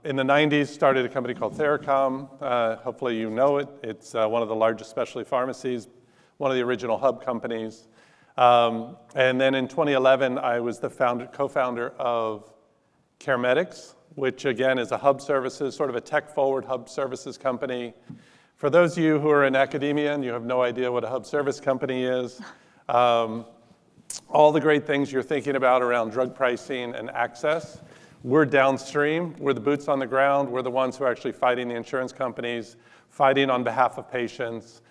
In the 90s, started a company called Theracom. Hopefully you know it. It's one of the largest specialty pharmacies, one of the original hub companies. And then in 2011, I was the co-founder of CareMedics, which again is a hub services, sort of a tech-forward hub services company. For those of you who are in academia and you have no idea what a hub service company is, all the great things you're thinking about around drug pricing and access, we're downstream. We're the boots on the ground. We're the ones who are actually fighting the insurance companies, fighting on behalf of patients.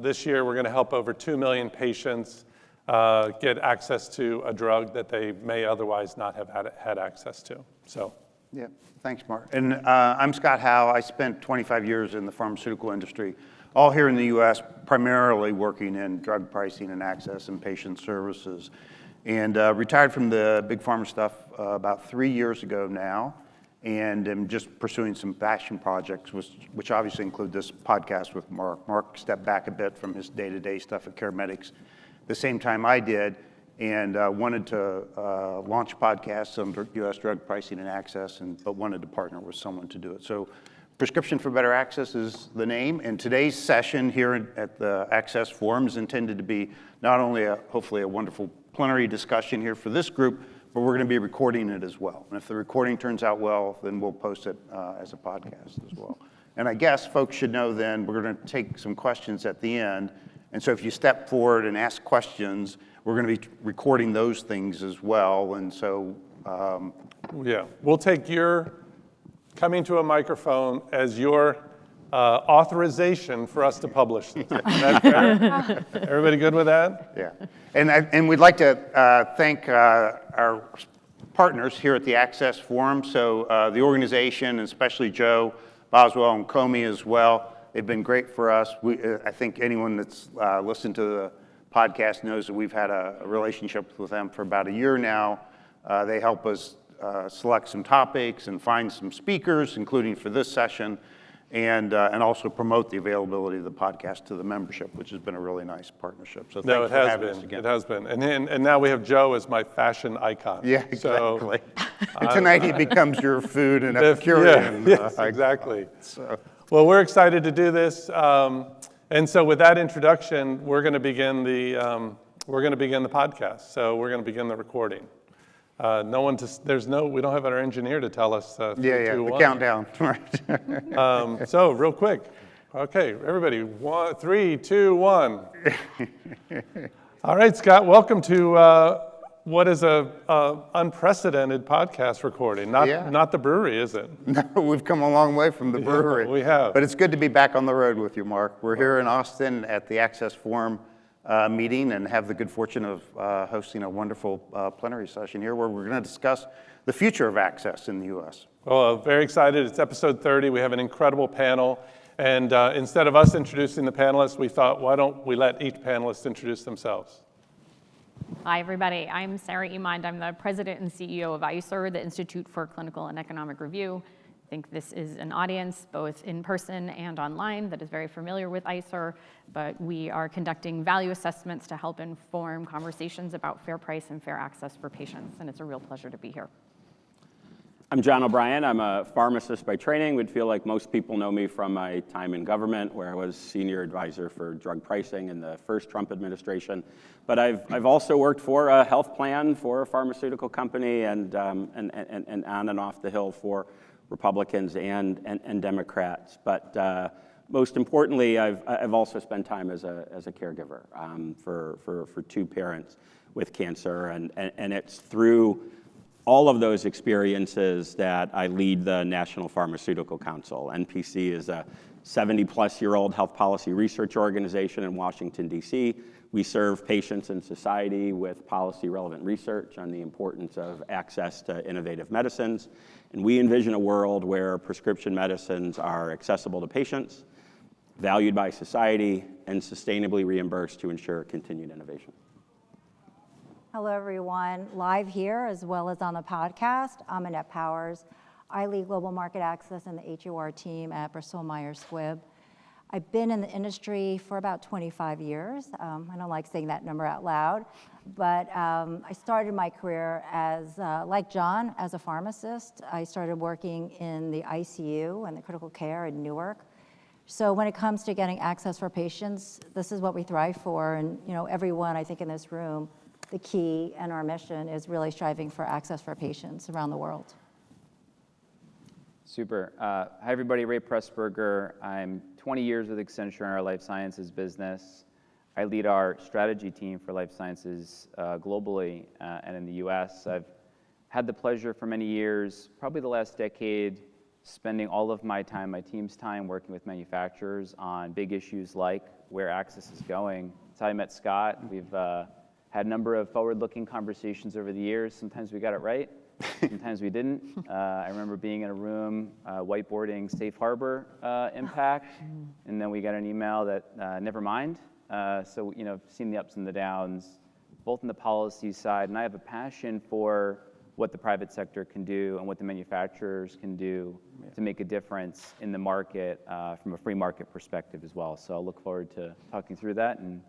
This year, we're going to help over 2 million patients get access to a drug that they may otherwise not have had access to. So. Yeah, thanks, Mark. And I'm Scott Howe. I spent 25 years in the pharmaceutical industry, all here in the U.S., primarily working in drug pricing and access and patient services. And retired from the big pharma stuff about 3 years ago now, and am just pursuing some passion projects, which obviously include this podcast with Mark. Mark stepped back a bit from his day-to-day stuff at CareMedics the same time I did, and wanted to launch podcasts on U.S. drug pricing and access, but wanted to partner with someone to do it. So Prescription for Better Access is the name, and today's session here at the Access Forum is intended to be not only hopefully a wonderful plenary discussion here for this group, but we're going to be recording it as well. And if the recording turns out well, then we'll post it as a podcast as well. And I guess folks should know then we're going to take some questions at the end. And so if you step forward and ask questions, we're going to be recording those things as well. And so, yeah, we'll take your coming to a microphone as your authorization for us to publish this. Is that fair? Everybody good with that? Yeah. And we'd like to thank our partners here at the Access Forum. So the organization, and especially Joe Boswell and Comey as well, they've been great for us. I think anyone that's listened to the podcast knows that we've had a relationship with them for about a year now. They help us select some topics and find some speakers, including for this session, and also promote the availability of the podcast to the membership, which has been a really nice partnership. So thanks for having us again. It has been. And now we have Joe as my fashion icon. Yeah, exactly. So, tonight he becomes your food and Epicurean. Yes, exactly. Well, we're excited to do this. And so with that introduction, we're going to begin the podcast. So we're going to begin the recording. We don't have our engineer to tell us. 3, 2, 1. The countdown. Right. So real quick. Okay, everybody, 3, 2, 1. All right, Scott, welcome to what is a unprecedented podcast recording. Not the brewery, is it? No, we've come a long way from the brewery. Yeah, we have. But it's good to be back on the road with you, Mark. We're here in Austin at the Access Forum meeting and have the good fortune of hosting a wonderful plenary session here where we're going to discuss the future of access in the U.S. Well, very excited. It's episode 30. We have an incredible panel. And instead of us introducing the panelists, we thought, why don't we let each panelist introduce themselves? Hi, everybody. I'm Sarah Emond. I'm the president and CEO of ICER, the Institute for Clinical and Economic Review. I think this is an audience, both in person and online, that is very familiar with ICER, but we are conducting value assessments to help inform conversations about fair price and fair access for patients, and it's a real pleasure to be here. I'm John O'Brien. I'm a pharmacist by training. Would feel like most people know me from my time in government, where I was senior advisor for drug pricing in the first Trump administration. But I've also worked for a health plan for a pharmaceutical company and on and off the Hill for Republicans and Democrats. But most importantly, I've also spent time as a caregiver for 2 parents with cancer, and it's through all of those experiences that I lead the National Pharmaceutical Council. NPC is a 70-plus-year-old health policy research organization in Washington, D.C. We serve patients and society with policy-relevant research on the importance of access to innovative medicines. And we envision a world where prescription medicines are accessible to patients, valued by society, and sustainably reimbursed to ensure continued innovation. Hello, everyone. Live here as well as on the podcast. I'm Annette Powers. I lead global market access and the HUR team at Bristol Myers Squibb. I've been in the industry for about 25 years. I don't like saying that number out loud, but I started my career as, like John, as a pharmacist. I started working in the ICU and the critical care in Newark. So when it comes to getting access for patients, this is what we thrive for. And everyone, I think, in this room, the key and our mission is really striving for access for patients around the world. Super. Hi, everybody. Ray Pressburger. I'm 20 years with Accenture in our life sciences business. I lead our strategy team for life sciences globally and in the US. I've had the pleasure for many years, probably the last decade, spending all of my time, my team's time, working with manufacturers on big issues like where access is going. That's how I met Scott. We've had a number of forward-looking conversations over the years. Sometimes we got it right. Sometimes we didn't. I remember being in a room whiteboarding safe harbor impact, and then we got an email that never mind. So I've seen the ups and the downs, both in the policy side, and I have a passion for what the private sector can do and what the manufacturers can do to make a difference in the market from a free market perspective as well. So I'll look forward to talking through that and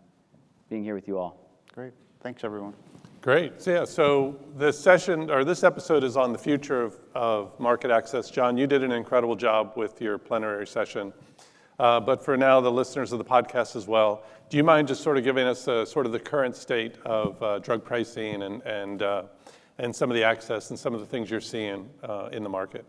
being here with you all. Great. Thanks, everyone. Great. So this session, or this episode, is on the future of market access. John, you did an incredible job with your plenary session. But for now, the listeners of the podcast as well, do you mind just sort of giving us sort of the current state of drug pricing and some of the access and some of the things you're seeing in the market?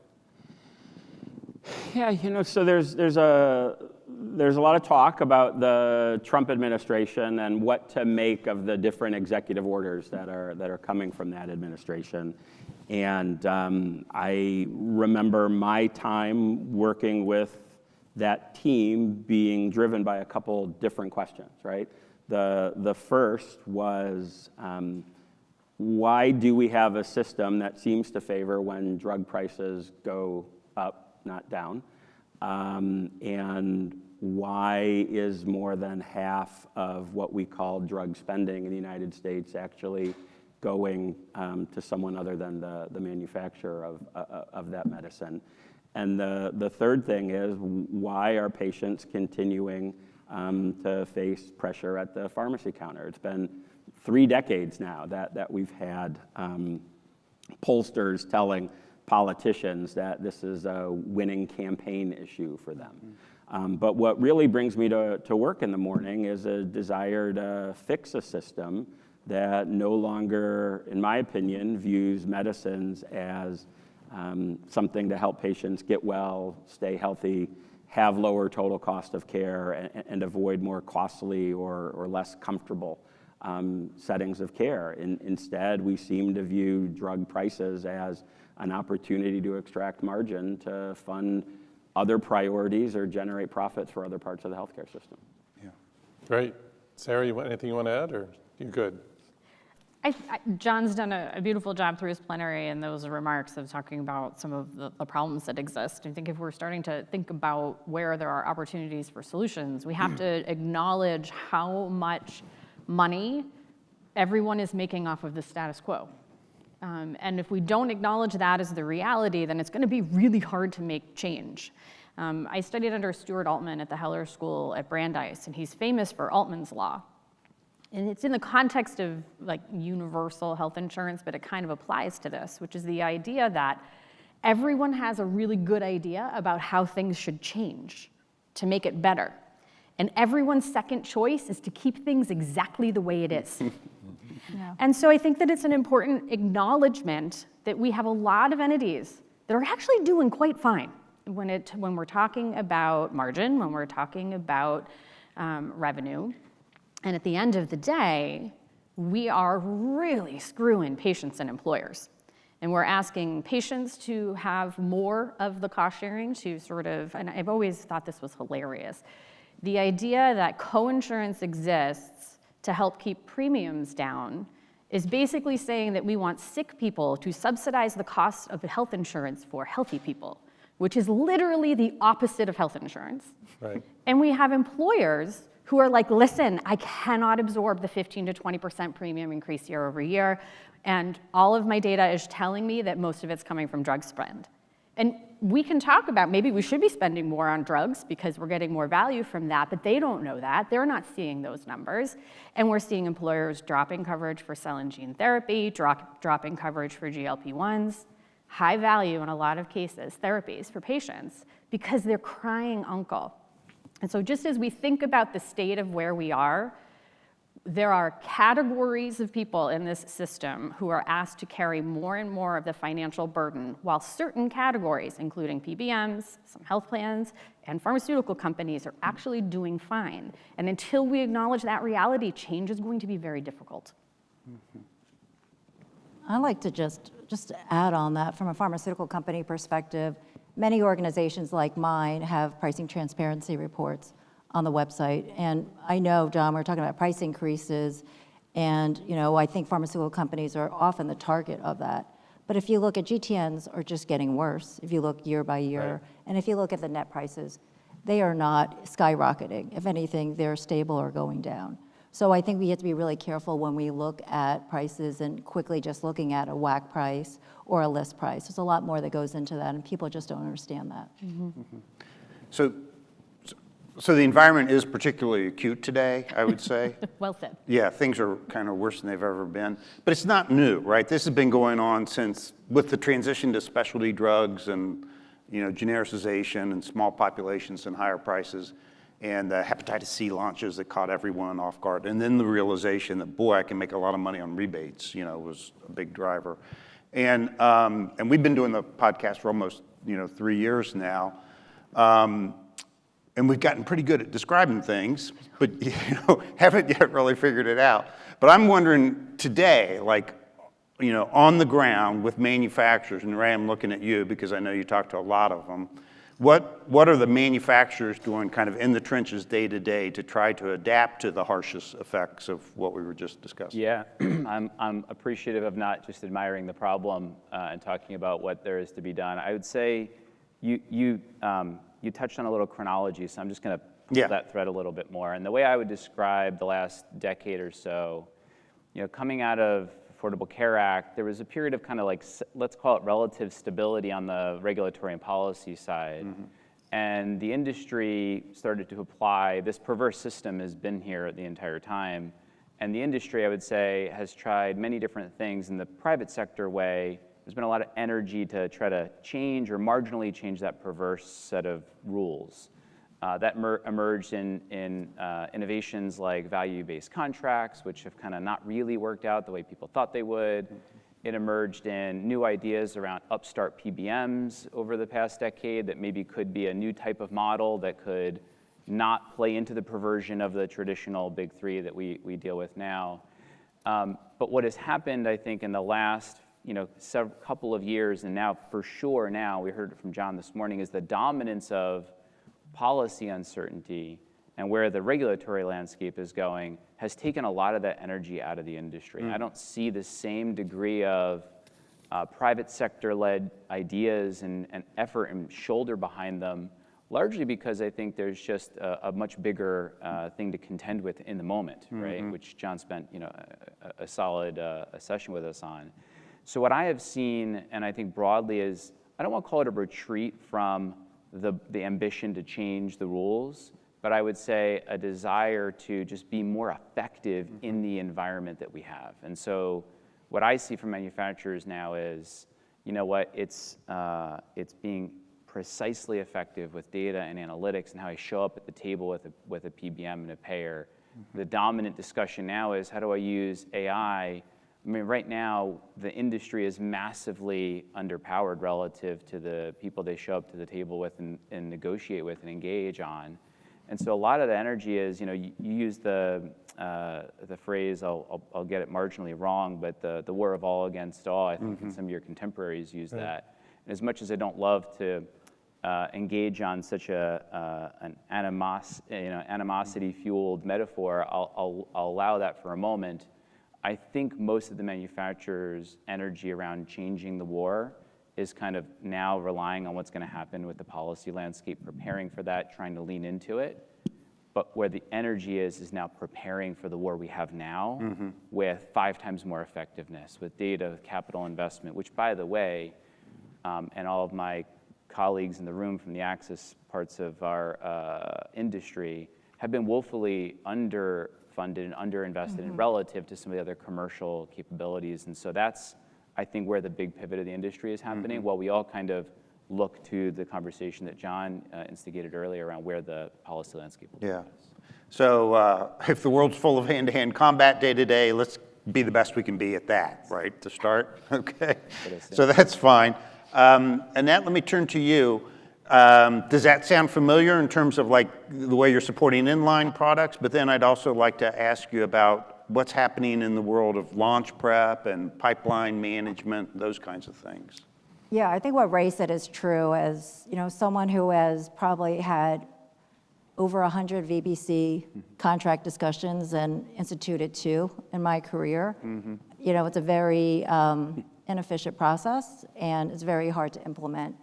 Yeah, so there's a lot of talk about the Trump administration and what to make of the different executive orders that are coming from that administration. And I remember my time working with that team being driven by a couple different questions, right? The first was, why do we have a system that seems to favor when drug prices go up, not down? And why is more than half of what we call drug spending in the United States actually going to someone other than the manufacturer of that medicine? And the third thing is, why are patients continuing to face pressure at the pharmacy counter? It's been 3 decades now that we've had pollsters telling politicians that this is a winning campaign issue for them. But what really brings me to work in the morning is a desire to fix a system that no longer, in my opinion, views medicines as something to help patients get well, stay healthy, have lower total cost of care, and avoid more costly or less comfortable settings of care. Instead, we seem to view drug prices as an opportunity to extract margin to fund other priorities or generate profits for other parts of the healthcare system. Yeah. Great. Sarah, anything you want to add, or you good? John's done a beautiful job through his plenary and those remarks of talking about some of the problems that exist. I think if we're starting to think about where there are opportunities for solutions, we have to acknowledge how much money everyone is making off of the status quo. And if we don't acknowledge that as the reality, then it's going to be really hard to make change. I studied under Stuart Altman at the Heller School at Brandeis, and he's famous for Altman's Law. And it's in the context of like universal health insurance, but it kind of applies to this, which is the idea that everyone has a really good idea about how things should change to make it better. And everyone's second choice is to keep things exactly the way it is. Yeah. And so I think that it's an important acknowledgement that we have a lot of entities that are actually doing quite fine when we're talking about margin, when we're talking about revenue. And at the end of the day, we are really screwing patients and employers. And we're asking patients to have more of the cost sharing to sort of, and I've always thought this was hilarious, the idea that coinsurance exists to help keep premiums down is basically saying that we want sick people to subsidize the cost of health insurance for healthy people, which is literally the opposite of health insurance. Right. And we have employers who are like, listen, I cannot absorb the 15 to 20% premium increase year over year, and all of my data is telling me that most of it's coming from drug spend. And we can talk about maybe we should be spending more on drugs because we're getting more value from that, but they don't know that. They're not seeing those numbers. And we're seeing employers dropping coverage for cell and gene therapy, dropping coverage for GLP-1s, high value in a lot of cases, therapies for patients, because they're crying uncle. And so just as we think about the state of where we are, there are categories of people in this system who are asked to carry more and more of the financial burden, while certain categories, including PBMs, some health plans, and pharmaceutical companies are actually doing fine. And until we acknowledge that reality, change is going to be very difficult. I'd like to just add on that from a pharmaceutical company perspective. Many organizations like mine have pricing transparency reports on the website. And I know, John, we're talking about price increases, and I think pharmaceutical companies are often the target of that. But if you look at GTNs are just getting worse, if you look year by year, Right. and if you look at the net prices, they are not skyrocketing. If anything, they're stable or going down. So I think we have to be really careful when we look at prices and quickly just looking at a WAC price or a list price. There's a lot more that goes into that, and people just don't understand that. So the environment is particularly acute today, I would say. Well said. Yeah, things are kind of worse than they've ever been. But it's not new, right? This has been going on since, with the transition to specialty drugs and genericization and small populations and higher prices, and the hepatitis C launches that caught everyone off guard. And then the realization that, boy, I can make a lot of money on rebates, was a big driver. And we've been doing the podcast for almost 3 years now. And we've gotten pretty good at describing things, but haven't yet really figured it out. But I'm wondering today, on the ground with manufacturers, and Ray, I'm looking at you because I know you talk to a lot of them. What are the manufacturers doing kind of in the trenches day to day to try to adapt to the harshest effects of what we were just discussing? Yeah, I'm appreciative of not just admiring the problem and talking about what there is to be done. I would say you touched on a little chronology, so I'm just going to pull that thread a little bit more. And the way I would describe the last decade or so, coming out of Affordable Care Act, there was a period of kind of let's call it relative stability on the regulatory and policy side. Mm-hmm. And the industry started to apply, this perverse system has been here the entire time. And the industry, I would say, has tried many different things in the private sector way. There's been a lot of energy to try to change or marginally change that perverse set of rules. That emerged in innovations like value-based contracts, which have kind of not really worked out the way people thought they would. It emerged in new ideas around upstart PBMs over the past decade that maybe could be a new type of model that could not play into the perversion of the traditional big three that we deal with now. But what has happened, I think, in the last couple of years, and now for sure now, we heard it from John this morning, is the dominance of policy uncertainty and where the regulatory landscape is going has taken a lot of that energy out of the industry. I don't see the same degree of private sector-led ideas and effort and shoulder behind them, largely because I think there's just a much bigger thing to contend with in the moment, right? Which John spent a solid session with us on. So what I have seen, and I think broadly, is I don't want to call it a retreat from the ambition to change the rules, but I would say a desire to just be more effective in the environment that we have. And so what I see from manufacturers now is, it's being precisely effective with data and analytics and how I show up at the table with a PBM and a payer. The dominant discussion now is, how do I use AI? I mean, right now, the industry is massively underpowered relative to the people they show up to the table with and negotiate with and engage on. And so a lot of the energy is, you use the phrase, I'll get it marginally wrong, but the war of all against all, I think some of your contemporaries use that. And as much as I don't love to engage on such an animosity-fueled metaphor, I'll allow that for a moment. I think most of the manufacturers' energy around changing the war is kind of now relying on what's going to happen with the policy landscape, preparing for that, trying to lean into it. But where the energy is now preparing for the war we have now with 5 times more effectiveness, with data, with capital investment, which, by the way, and all of my colleagues in the room from the access parts of our industry have been woefully underfunded and underinvested in relative to some of the other commercial capabilities. And so that's, I think, where the big pivot of the industry is happening, while we all kind of look to the conversation that John instigated earlier around where the policy landscape will be. Yeah. So if the world's full of hand-to-hand combat day to day, let's be the best we can be at that, right, to start? Okay. So that's fine. Annette, let me turn to you. Does that sound familiar in terms of like the way you're supporting inline products? But then I'd also like to ask you about what's happening in the world of launch prep and pipeline management, those kinds of things. Yeah, I think what Ray said is true. As someone who has probably had over 100 VBC contract discussions and instituted 2 in my career. It's a very inefficient process, and it's very hard to implement.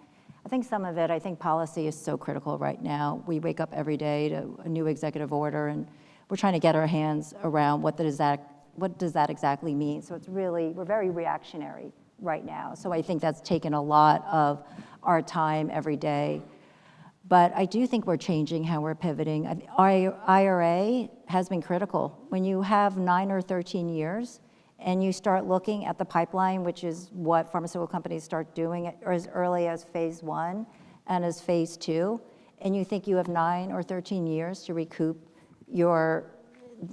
I think some of it, policy is so critical right now. We wake up every day to a new executive order, and we're trying to get our hands around what does that exactly mean. So we're very reactionary right now. So I think that's taken a lot of our time every day. But I do think we're changing how we're pivoting. IRA has been critical. When you have 9 or 13 years and you start looking at the pipeline, which is what pharmaceutical companies start doing as early as phase 1 and as phase 2, and you think you have 9 or 13 years to recoup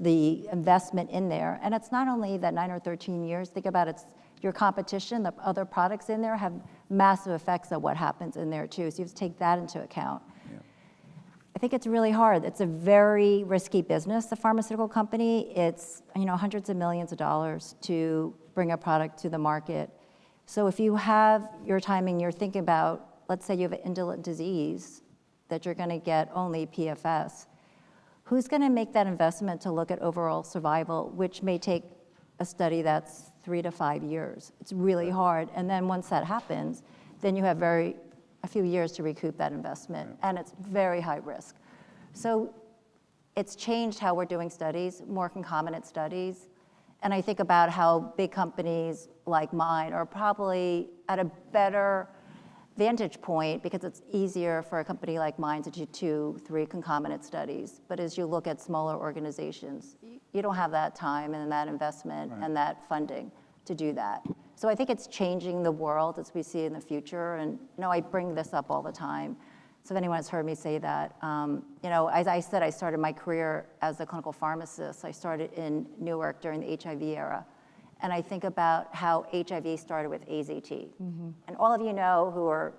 the investment in there. And it's not only that 9 or 13 years, think about your competition, the other products in there have massive effects of what happens in there too. So you have to take that into account. Yeah. I think it's really hard. It's a very risky business, the pharmaceutical company. It's hundreds of millions of dollars to bring a product to the market. So if you have your timing, you're thinking about, let's say you have an indolent disease that you're gonna get only PFS. Who's gonna make that investment to look at overall survival, which may take a study that's 3 to 5 years. It's really hard. And then once that happens, then you have a few years to recoup that investment, and it's very high risk. So it's changed how we're doing studies, more concomitant studies. And I think about how big companies like mine are probably at a better vantage point because it's easier for a company like mine to do 2, 3 concomitant studies. But as you look at smaller organizations, you don't have that time and that investment and that funding to do that. So I think it's changing the world as we see in the future. And I bring this up all the time. So if anyone has heard me say that, as I said, I started my career as a clinical pharmacist. I started in Newark during the HIV era. And I think about how HIV started with AZT. And all of you know who are,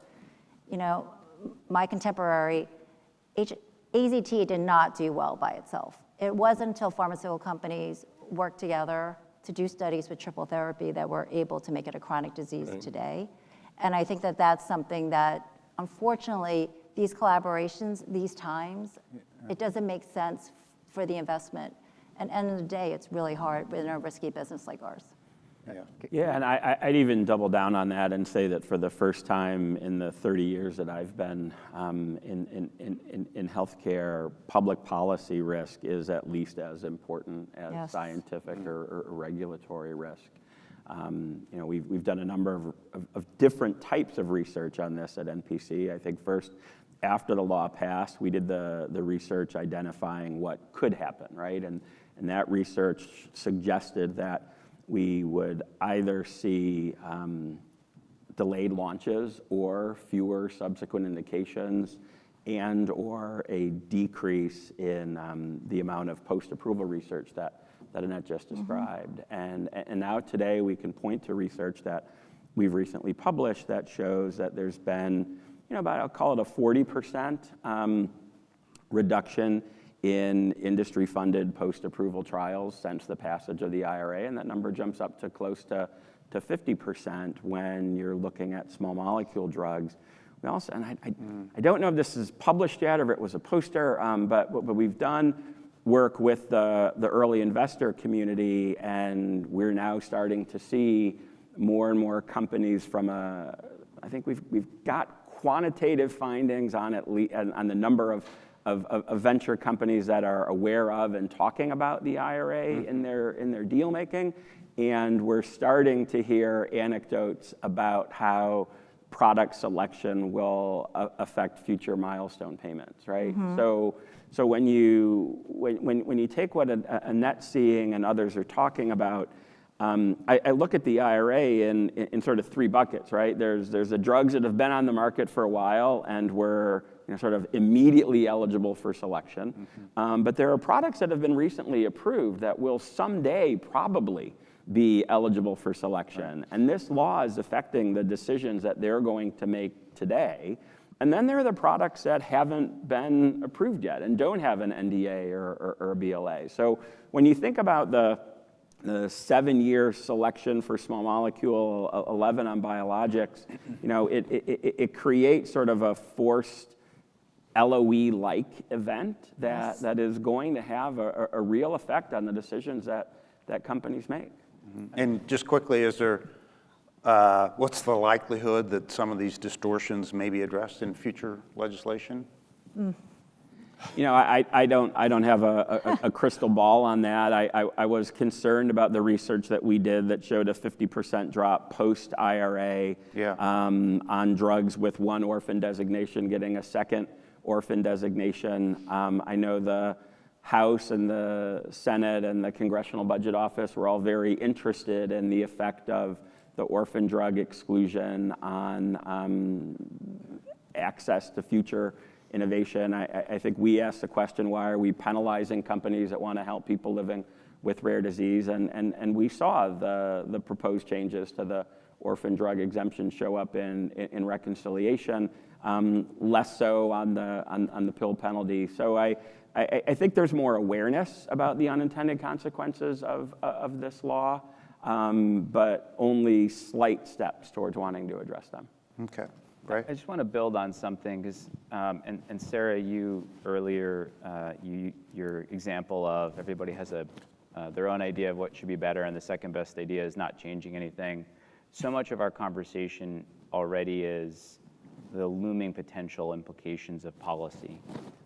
my contemporary, AZT did not do well by itself. It wasn't until pharmaceutical companies worked together to do studies with triple therapy that we're able to make it a chronic disease today. And I think that that's something that, unfortunately, these collaborations, these times, it doesn't make sense for the investment. And at the end of the day, it's really hard in a risky business like ours. Yeah, and I'd even double down on that and say that for the first time in the 30 years that I've been in healthcare, public policy risk is at least as important as scientific or regulatory risk. We've done a number of different types of research on this at NPC. I think first, after the law passed, we did the research identifying what could happen, right? And that research suggested that we would either see delayed launches or fewer subsequent indications and or a decrease in the amount of post-approval research that Annette just described. And now today we can point to research that we've recently published that shows that there's been, about, I'll call it a 40% reduction in industry-funded post-approval trials since the passage of the IRA, and that number jumps up to close to 50% when you're looking at small molecule drugs. We also, and I don't know if this is published yet or if it was a poster, but we've done work with the early investor community, and we're now starting to see more and more companies I think we've got quantitative findings on the number of venture companies that are aware of and talking about the IRA in their deal making, and we're starting to hear anecdotes about how product selection will affect future milestone payments, right? So when you take what Annette's seeing and others are talking about, I look at the IRA in sort of three buckets, right? There's the drugs that have been on the market for a while and were sort of immediately eligible for selection. But there are products that have been recently approved that will someday probably be eligible for selection. Right. And this law is affecting the decisions that they're going to make today. And then there are the products that haven't been approved yet and don't have an NDA or a BLA. So when you think about the 7-year selection for small molecule, 11 on biologics, it creates sort of a forced LOE-like event that is going to have a real effect on the decisions that companies make. And just quickly, is there, what's the likelihood that some of these distortions may be addressed in future legislation? I don't have a crystal ball on that. I was concerned about the research that we did that showed a 50% drop post-IRA on drugs with one orphan designation getting a second orphan designation. I know the House and the Senate and the Congressional Budget Office were all very interested in the effect of the orphan drug exclusion on access to future innovation. I think we asked the question, why are we penalizing companies that want to help people living with rare disease? And we saw the proposed changes to the orphan drug exemption show up in reconciliation, less so on the pill penalty. So I think there's more awareness about the unintended consequences of this law, but only slight steps towards wanting to address them. Okay, great. I just want to build on something, because, and Sarah, you earlier, your example of everybody has their own idea of what should be better, and the second best idea is not changing anything. So much of our conversation already is the looming potential implications of policy.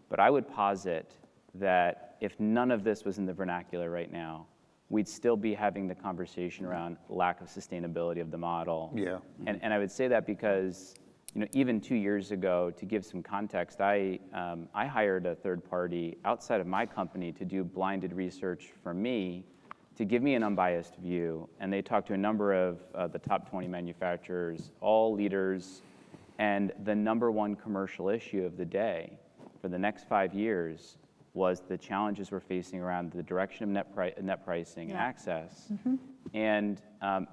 But I would posit that if none of this was in the vernacular right now, we'd still be having the conversation around lack of sustainability of the model. Yeah. And I would say that because, even 2 years ago, to give some context, I hired a third party outside of my company to do blinded research for me, to give me an unbiased view. And they talked to a number of the top 20 manufacturers, all leaders, and the number one commercial issue of the day for the next 5 years was the challenges we're facing around the direction of net pricing and access. And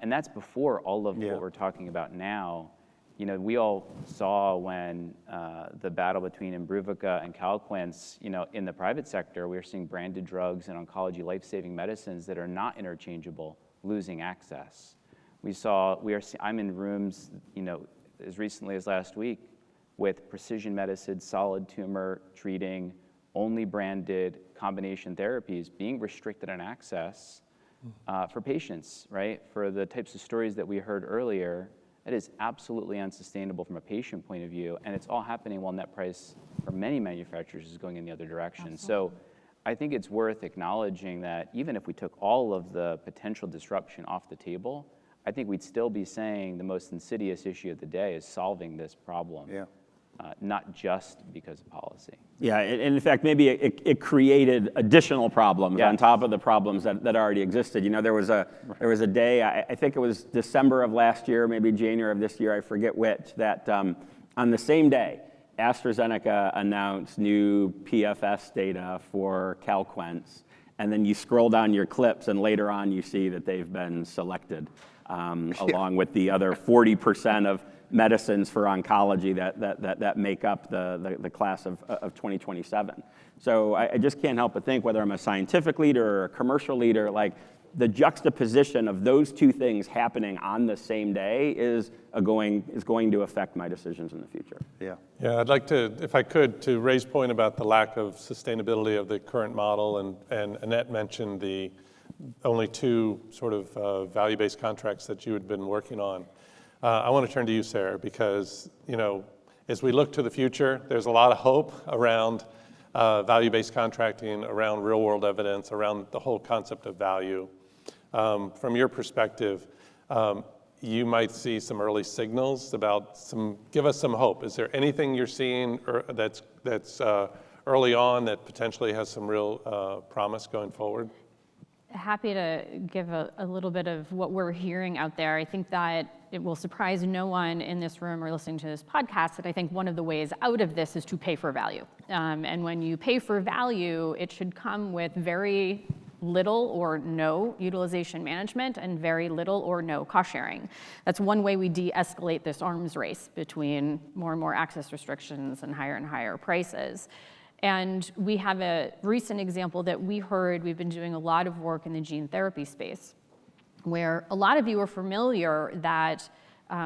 that's before all of what we're talking about now. We all saw when the battle between Imbruvica and Calquence, in the private sector, we're seeing branded drugs and oncology life-saving medicines that are not interchangeable losing access. I'm in rooms, as recently as last week with precision medicine, solid tumor treating, only branded combination therapies being restricted on access for patients, right? For the types of stories that we heard earlier, it is absolutely unsustainable from a patient point of view, and it's all happening while net price for many manufacturers is going in the other direction. Absolutely. So I think it's worth acknowledging that even if we took all of the potential disruption off the table, I think we'd still be saying the most insidious issue of the day is solving this problem. Yeah. Not just because of policy. Yeah, and in fact, maybe it created additional problems on top of the problems that already existed. There was a day, I think it was December of last year, maybe January of this year, I forget which, that on the same day, AstraZeneca announced new PFS data for Calquence, and then you scroll down your clips, and later on you see that they've been selected, along with the other 40% of medicines for oncology that make up the class of 2027. So I just can't help but think, whether I'm a scientific leader or a commercial leader, like the juxtaposition of those two things happening on the same day is going to affect my decisions in the future. Yeah. Yeah, I'd like to, if I could, to raise point about the lack of sustainability of the current model, and Annette mentioned the only two sort of value-based contracts that you had been working on. I want to turn to you, Sarah, because, as we look to the future, there's a lot of hope around value-based contracting, around real-world evidence, around the whole concept of value. From your perspective, you might see some early signals about give us some hope. Is there anything you're seeing that's early on that potentially has some real promise going forward? Happy to give a little bit of what we're hearing out there. I think that it will surprise no one in this room or listening to this podcast that I think one of the ways out of this is to pay for value. And when you pay for value, it should come with very little or no utilization management and very little or no cost sharing. That's one way we de-escalate this arms race between more and more access restrictions and higher prices. And we have a recent example that we heard. We've been doing a lot of work in the gene therapy space, where a lot of you are familiar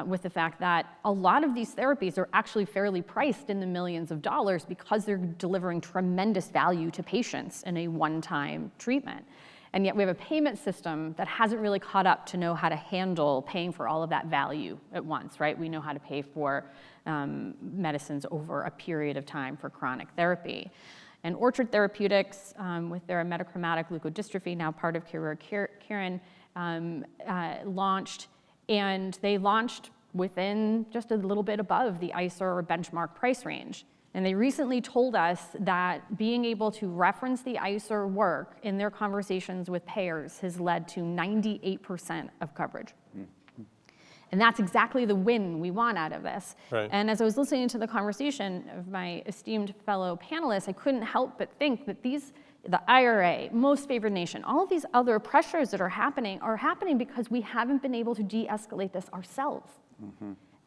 with the fact that a lot of these therapies are actually fairly priced in the millions of dollars because they're delivering tremendous value to patients in a one-time treatment. And yet we have a payment system that hasn't really caught up to know how to handle paying for all of that value at once, right? We know how to pay for medicines over a period of time for chronic therapy. And Orchard Therapeutics, with their metachromatic leukodystrophy, now part of Kyowa launched, and they launched within just a little bit above the ICER or benchmark price range. And they recently told us that being able to reference the ICER work in their conversations with payers has led to 98% of coverage. And that's exactly the win we want out of this. Right. And as I was listening to the conversation of my esteemed fellow panelists, I couldn't help but think that the IRA, most favored nation, all of these other pressures that are happening because we haven't been able to de-escalate this ourselves.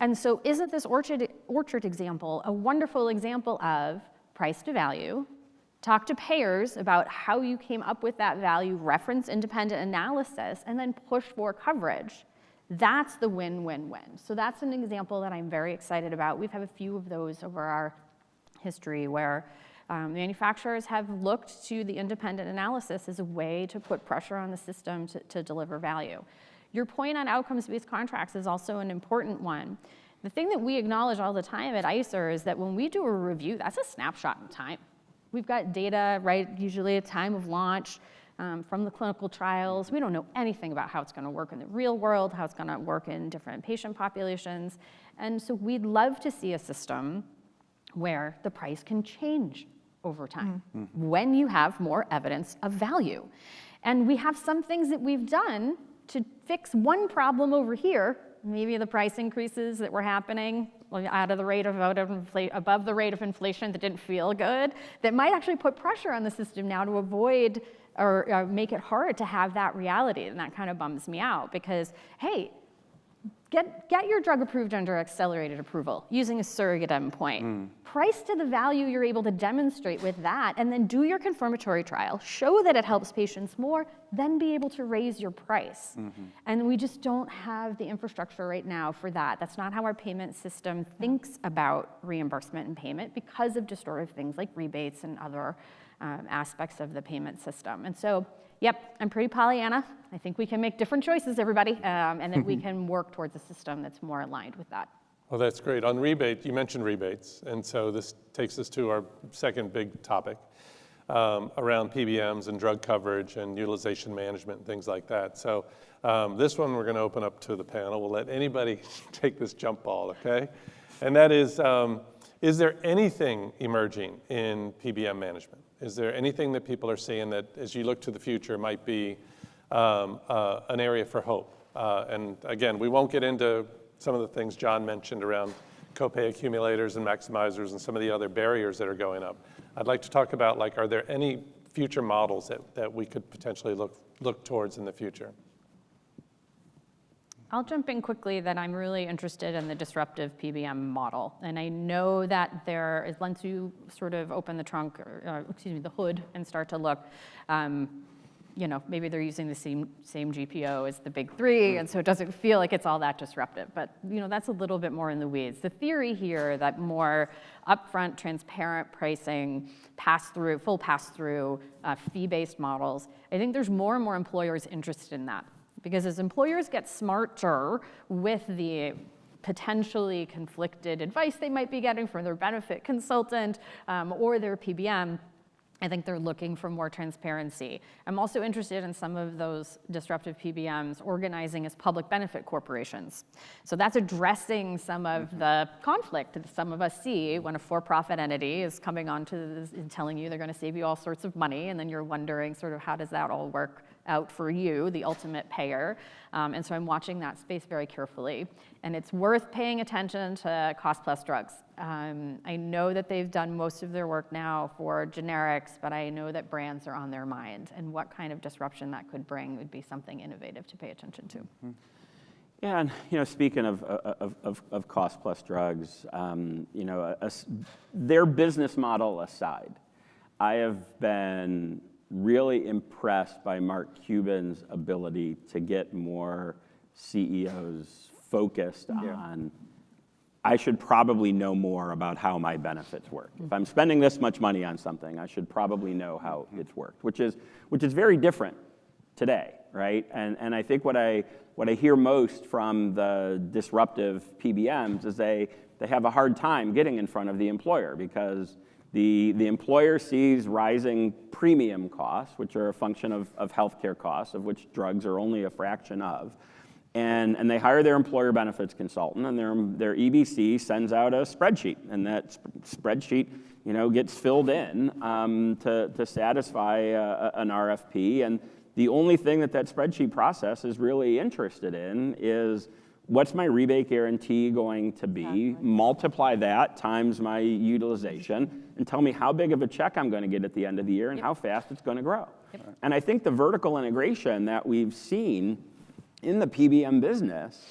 And so isn't this Orchard example a wonderful example of price to value? Talk to payers about how you came up with that value, reference independent analysis, and then push for coverage. That's the win-win-win. So that's an example that I'm very excited about. We've had a few of those over our history where manufacturers have looked to the independent analysis as a way to put pressure on the system to deliver value. Your point on outcomes-based contracts is also an important one. The thing that we acknowledge all the time at ICER is that when we do a review, that's a snapshot in time. We've got data, right, usually at time of launch from the clinical trials. We don't know anything about how it's going to work in the real world, how it's going to work in different patient populations. And so we'd love to see a system where the price can change over time when you have more evidence of value. And we have some things that we've done to fix one problem over here, maybe the price increases that were happening above the rate of inflation that didn't feel good, that might actually put pressure on the system now to avoid or make it hard to have that reality. And that kind of bums me out because, hey, get your drug approved under accelerated approval using a surrogate endpoint. Price to the value you're able to demonstrate with that, and then do your confirmatory trial, show that it helps patients more, then be able to raise your price. And we just don't have the infrastructure right now for that. That's not how our payment system thinks about reimbursement and payment because of distortive things like rebates and other aspects of the payment system. And so, yep, I'm pretty Pollyanna. I think we can make different choices, everybody, and that we can work towards a system that's more aligned with that. Well, that's great. On rebate, you mentioned rebates, and so this takes us to our second big topic around PBMs and drug coverage and utilization management and things like that. So this one we're going to open up to the panel. We'll let anybody take this jump ball, okay? And that is there anything emerging in PBM management? Is there anything that people are seeing that, as you look to the future, might be an area for hope? And again, we won't get into some of the things John mentioned around copay accumulators and maximizers and some of the other barriers that are going up. I'd like to talk about, like, are there any future models that we could potentially look towards in the future? I'll jump in quickly that I'm really interested in the disruptive PBM model. And I know that there is, once you sort of open the trunk, the hood and start to look, maybe they're using the same GPO as the big three, and so it doesn't feel like it's all that disruptive. But that's a little bit more in the weeds. The theory here that more upfront, transparent pricing, full pass-through, fee-based models, I think there's more and more employers interested in that. Because as employers get smarter with the potentially conflicted advice they might be getting from their benefit consultant or their PBM, I think they're looking for more transparency. I'm also interested in some of those disruptive PBMs organizing as public benefit corporations. So that's addressing some of the conflict that some of us see when a for-profit entity is coming onto this and telling you they're going to save you all sorts of money, and then you're wondering sort of how does that all work out for you, the ultimate payer. And so I'm watching that space very carefully. And it's worth paying attention to cost-plus drugs. I know that they've done most of their work now for generics, but I know that brands are on their mind. And what kind of disruption that could bring would be something innovative to pay attention to. Yeah, and speaking of cost-plus drugs, their business model aside, I have been really impressed by Mark Cuban's ability to get more CEOs focused on, I should probably know more about how my benefits work. If I'm spending this much money on something, I should probably know how it's worked, which is very different today, right? And I think what I hear most from the disruptive PBMs is they have a hard time getting in front of the employer because the employer sees rising premium costs, which are a function of healthcare costs, of which drugs are only a fraction of. And they hire their employer benefits consultant, and their EBC sends out a spreadsheet, and that spreadsheet, gets filled in to satisfy an RFP. And the only thing that spreadsheet process is really interested in is what's my rebate guarantee going to be? Multiply that times my utilization, and tell me how big of a check I'm going to get at the end of the year and how fast it's going to grow. And I think the vertical integration that we've seen in the PBM business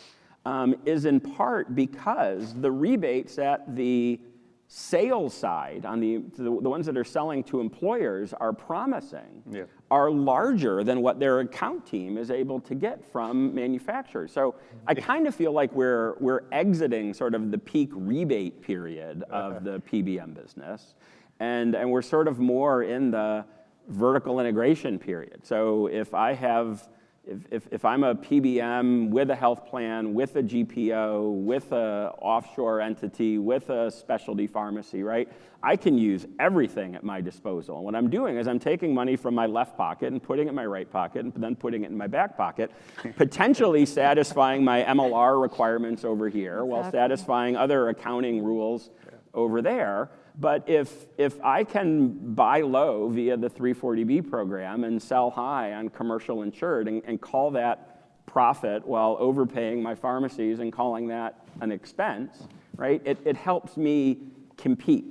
is in part because the rebates at the sales side, on the ones that are selling to employers, are promising, are larger than what their account team is able to get from manufacturers. So I kind of feel like we're exiting sort of the peak rebate period of the PBM business, and we're sort of more in the vertical integration period. So if I'm a PBM with a health plan, with a GPO, with an offshore entity, with a specialty pharmacy, right? I can use everything at my disposal. And what I'm doing is I'm taking money from my left pocket and putting it in my right pocket and then putting it in my back pocket, potentially satisfying my MLR requirements over here while satisfying other accounting rules over there. But if I can buy low via the 340B program and sell high on commercial insured and call that profit while overpaying my pharmacies and calling that an expense, right? It helps me compete.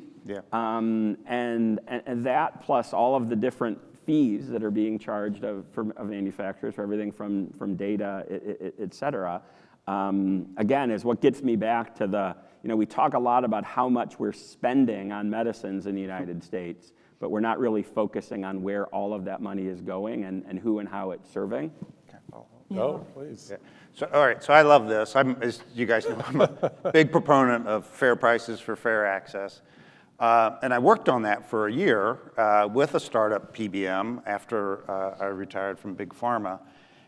And that plus all of the different fees that are being charged of manufacturers for everything from data, et cetera, again, is what gets me back to we talk a lot about how much we're spending on medicines in the United States, but we're not really focusing on where all of that money is going and who and how it's serving. Oh, please. Yeah. So, all right, so I love this. As you guys know, I'm a big proponent of fair prices for fair access. And I worked on that for a year with a startup PBM after I retired from Big Pharma.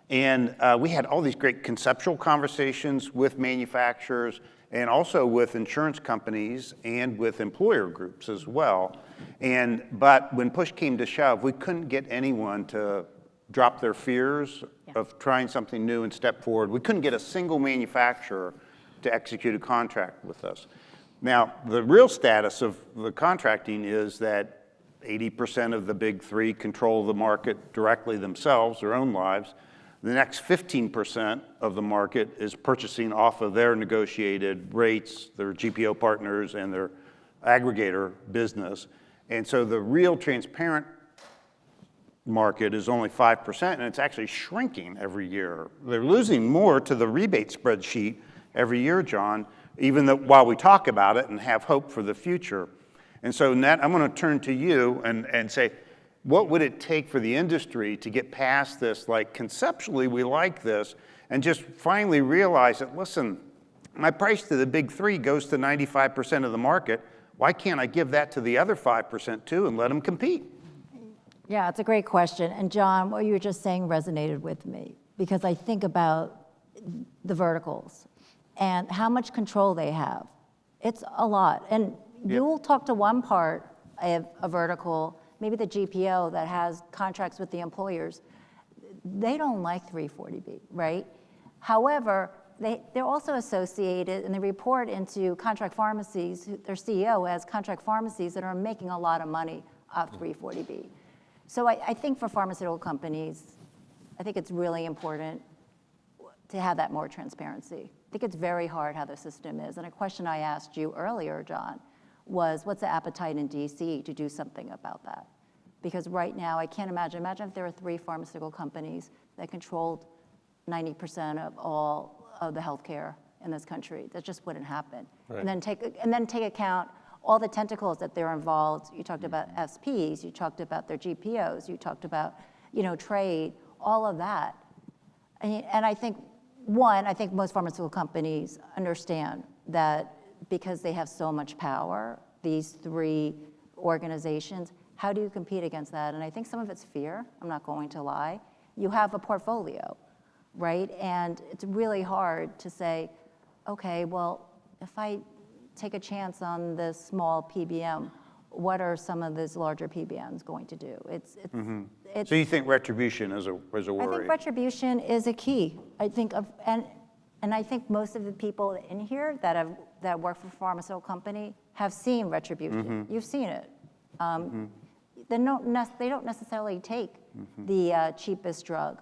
And we had all these great conceptual conversations with manufacturers and also with insurance companies and with employer groups as well. But when push came to shove, we couldn't get anyone to drop their fears of trying something new and step forward. We couldn't get a single manufacturer to execute a contract with us. Now, the real status of the contracting is that 80% of the big three control the market directly themselves, their own lives. The next 15% of the market is purchasing off of their negotiated rates, their GPO partners, and their aggregator business. And so the real transparent market is only 5%, and it's actually shrinking every year. They're losing more to the rebate spreadsheet every year, John, even though while we talk about it and have hope for the future. And so, Nat, I'm going to turn to you and say, what would it take for the industry to get past this, like conceptually we like this, and just finally realize that, listen, my price to the big three goes to 95% of the market. Why can't I give that to the other 5% too and let them compete? Yeah, it's a great question. And John, what you were just saying resonated with me because I think about the verticals and how much control they have. It's a lot. And you'll talk to one part of a vertical, maybe the GPO that has contracts with the employers, they don't like 340B, right? However, they're also associated, and they report into contract pharmacies, their CEO has contract pharmacies that are making a lot of money off 340B. So I think for pharmaceutical companies, I think it's really important to have that more transparency. I think it's very hard how the system is. And a question I asked you earlier, John, was what's the appetite in DC to do something about that? Because right now, I can't imagine if there were 3 pharmaceutical companies that controlled 90% of all of the healthcare in this country. That just wouldn't happen. Right. And then take account all the tentacles that they're involved. You talked about SPs, you talked about their GPOs, you talked about, trade, all of that. And I think, I think most pharmaceutical companies understand that because they have so much power, these 3 organizations, how do you compete against that? And I think some of it's fear, I'm not going to lie. You have a portfolio, right? And it's really hard to say, okay, well, if I take a chance on this small PBM, what are some of these larger PBMs going to do? It's So you think retribution is a I worry? think retribution is a key. I think and I think most of the people in here that work for a pharmaceutical company have seen retribution. You've seen it. They don't necessarily take the cheapest drug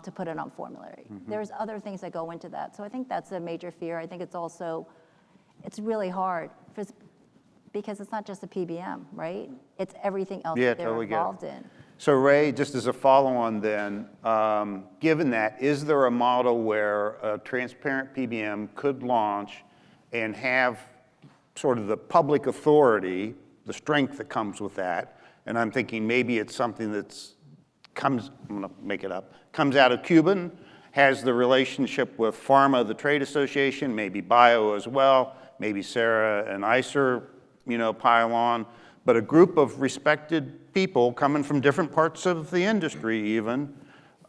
to put it on formulary. There's other things that go into that. So I think that's a major fear. I think it's really hard because it's not just a PBM, right? It's everything else that they're totally get it. involved in. So Ray, just as a follow-on then, given that, is there a model where a transparent PBM could launch and have sort of the public authority, the strength that comes with that? And I'm thinking maybe it's something I'm gonna make it up, comes out of Cuban, has the relationship with Pharma, the trade association, maybe Bio as well, maybe Sarah and ICER, pile on, but a group of respected people coming from different parts of the industry even.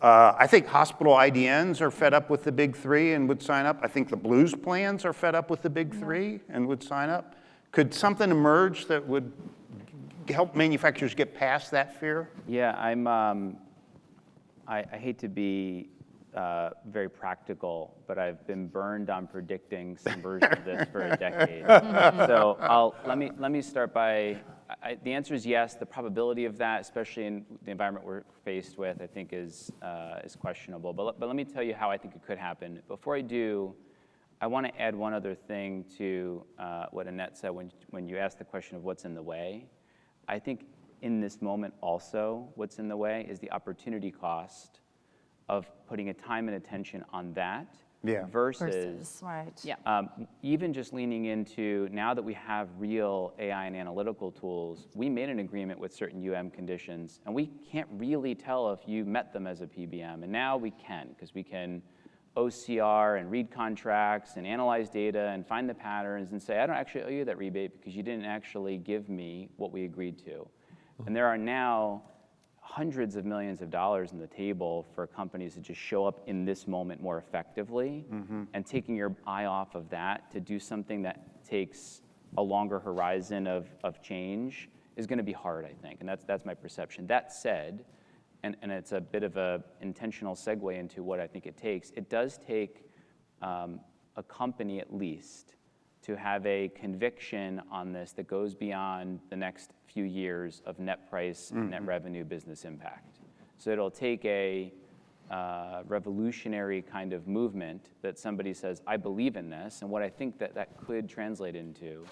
I think hospital IDNs are fed up with the big 3 and would sign up. I think the Blues plans are fed up with the big 3 and would sign up. Could something emerge that would help manufacturers get past that fear? Yeah, I hate to be very practical, but I've been burned on predicting some version of this for a decade. So let me start by, the answer is yes. The probability of that, especially in the environment we're faced with, I think is questionable. But let me tell you how I think it could happen. Before I do, I want to add one other thing to what Annette said when you asked the question of what's in the way. I think in this moment also, what's in the way is the opportunity cost of putting a time and attention on that versus right. Yeah. Even just leaning into, now that we have real AI and analytical tools, we made an agreement with certain conditions, and we can't really tell if you met them as a PBM. And now we can, because we can OCR and read contracts and analyze data and find the patterns and say, I don't actually owe you that rebate because you didn't actually give me what we agreed to. And there are now hundreds of millions of dollars on the table for companies to just show up in this moment more effectively, and taking your eye off of that to do something that takes a longer horizon of change is going to be hard, I think, and that's my perception. That said, and it's a bit of a intentional segue into what I think it takes, it does take a company at least to have a conviction on this that goes beyond the next few years of net price and net revenue business impact. So it'll take a revolutionary kind of movement that somebody says, I believe in this, and what I think that could translate into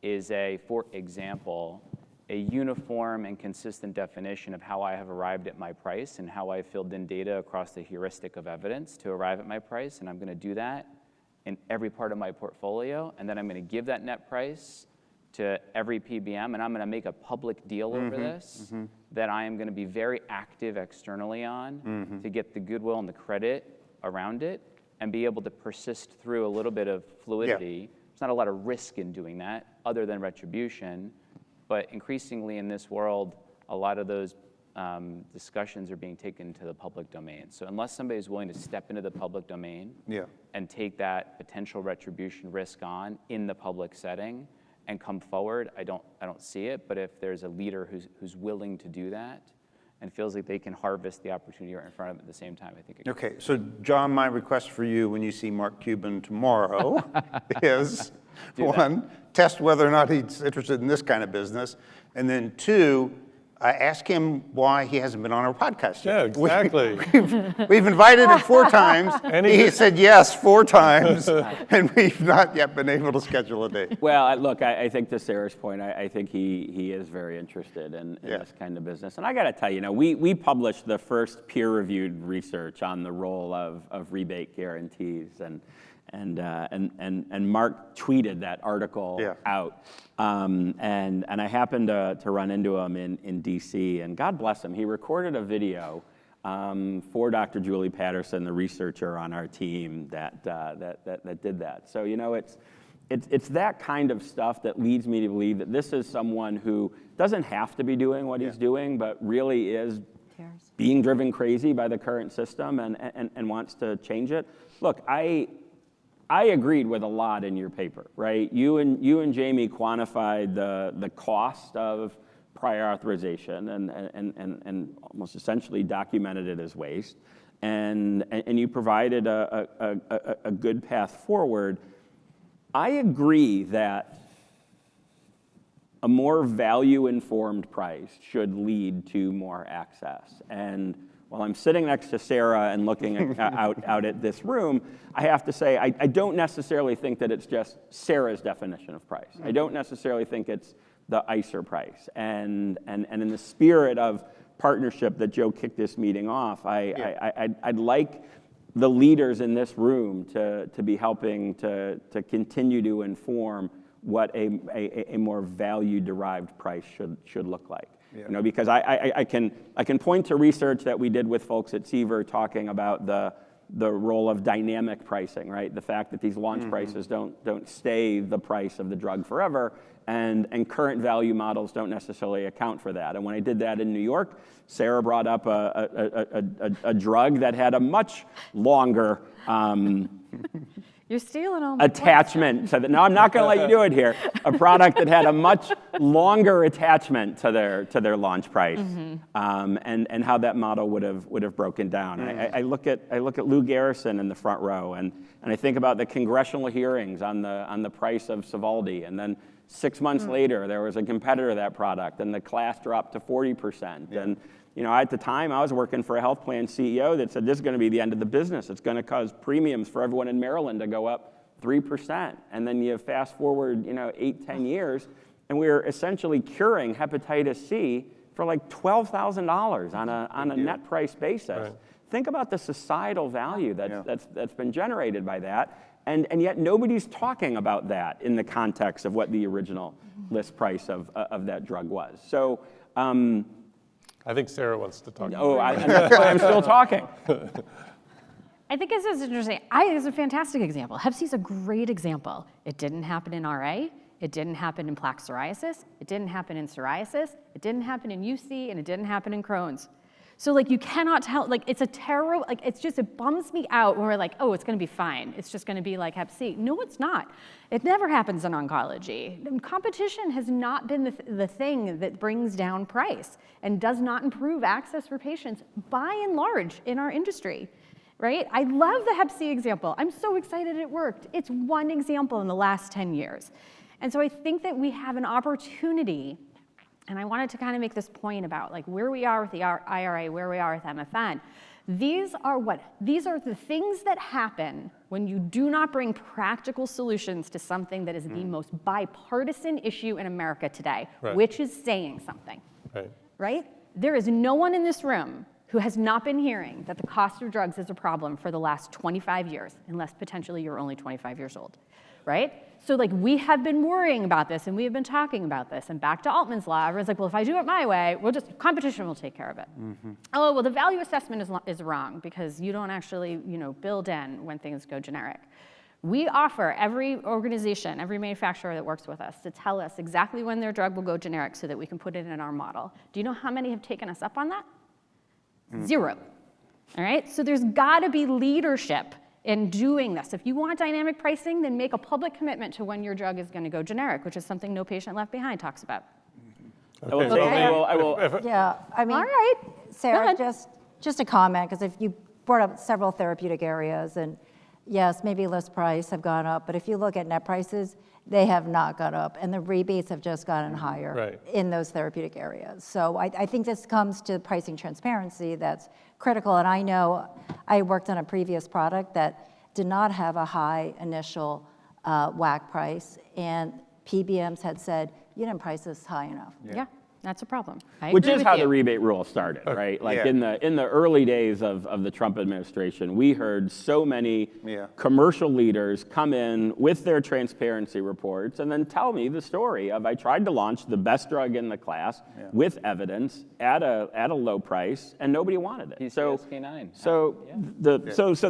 is for example, a uniform and consistent definition of how I have arrived at my price and how I filled in data across the heuristic of evidence to arrive at my price, and I'm gonna do that in every part of my portfolio, and then I'm gonna give that net price to every PBM, and I'm gonna make a public deal over this that I am gonna be very active externally on to get the goodwill and the credit around it and be able to persist through a little bit of fluidity. There's not a lot of risk in doing that other than retribution, but increasingly in this world, a lot of those discussions are being taken to the public domain. So unless somebody is willing to step into the public domain and take that potential retribution risk on in the public setting and come forward, I don't see it. But if there's a leader who's willing to do that and feels like they can harvest the opportunity right in front of them at the same time, I think it Okay, so John, my request for you when you see Mark Cuban tomorrow is, one, test whether or not he's interested in this kind of business, and then two, ask him why he hasn't been on our podcast Yeah, yet. exactly. We've invited him 4 times, And he said yes 4 times, and we've not yet been able to schedule a date. Well, look, I think to Sarah's point, I think he is very interested in Yeah. this kind of business. And I got to tell you, we published the first peer-reviewed research on the role of rebate guarantees, and Mark tweeted that article out. And I happened to run into him in DC, and God bless him, he recorded a video for Dr. Julie Patterson, the researcher on our team that did that. So, it's that kind of stuff that leads me to believe that this is someone who doesn't have to be doing what he's doing, but really is being driven crazy by the current system and wants to change it. Look, I agreed with a lot in your paper, right? You and Jamie quantified the cost of prior authorization and almost essentially documented it as waste, and you provided a good path forward. I agree that a more value-informed price should lead to more access. And while I'm sitting next to Sarah and looking out at this room, I have to say I don't necessarily think that it's just Sarah's definition of price. I don't necessarily think it's the ICER price. And in the spirit of partnership that Joe kicked this meeting off, I'd like the leaders in this room to be helping to continue to inform what a more value-derived price should look like. Yeah. Because I can point to research that we did with folks at Seaver talking about the role of dynamic pricing, right? The fact that these launch prices don't stay the price of the drug forever, and current value models don't necessarily account for that. And when I did that in New York, Sarah brought up a drug that had a much longer You're stealing all my attachment to the, no, I'm not going to let you do it here. A product that had a much longer attachment to their launch price, and how that model would have broken down. I look at Lou Garrison in the front row, and I think about the congressional hearings on the price of Sovaldi, and then 6 months later there was a competitor to that product, and the class dropped to 40%. And at the time, I was working for a health plan CEO that said, this is going to be the end of the business. It's going to cause premiums for everyone in Maryland to go up 3%. And then you fast forward, 8-10 years, and we're essentially curing hepatitis C for like $12,000 on a net price basis. Right. Think about the societal value that's been generated by that. And yet nobody's talking about that in the context of what the original list price of that drug was. So, I think Sarah wants to talk. Oh, that's why I'm still talking. I think this is interesting. It's a fantastic example. Hep C is a great example. It didn't happen in RA. It didn't happen in plaque psoriasis. It didn't happen in psoriasis. It didn't happen in UC, and it didn't happen in Crohn's. So you cannot tell, it's a terrible, it bums me out when we're like, oh, it's gonna be fine. It's just gonna be like Hep C. No, it's not. It never happens in oncology. Competition has not been the thing that brings down price and does not improve access for patients by and large in our industry, right? I love the Hep C example. I'm so excited it worked. It's one example in the last 10 years. And so I think that we have an opportunity. And I wanted to kind of make this point about where we are with the IRA, where we are with MFN. These are the things that happen when you do not bring practical solutions to something that is the most bipartisan issue in America today, which is saying something, right? There is no one in this room who has not been hearing that the cost of drugs is a problem for the last 25 years, unless potentially you're only 25 years old, right? So we have been worrying about this, and we have been talking about this, and back to Altman's law, everyone's like, well, if I do it my way, competition will take care of it. Oh, well, the value assessment is wrong because you don't actually, build in when things go generic. We offer every organization, every manufacturer that works with us to tell us exactly when their drug will go generic so that we can put it in our model. Do you know how many have taken us up on that? 0. All right, so there's gotta be leadership in doing this. If you want dynamic pricing, then make a public commitment to when your drug is going to go generic, which is something No Patient Left Behind talks about. I will, Okay. I will, Yeah, I mean, All right. Sarah, Go ahead. just a comment, because if you brought up several therapeutic areas, and yes, maybe list price have gone up, but if you look at net prices, they have not gone up, and the rebates have just gotten higher Right. in those therapeutic areas. So I think this comes to pricing transparency that's critical, and I know I worked on a previous product that did not have a high initial WAC price, and PBMs had said, you didn't price this high enough. Yeah, that's a problem. I which agree is with how you. the rebate rule started, right? Like Yeah. in the early days of the Trump administration, we heard so many Yeah. commercial leaders come in with their transparency reports and then tell me the story of I tried to launch the best drug in the class with evidence at a low price and nobody wanted it. PCSK9. So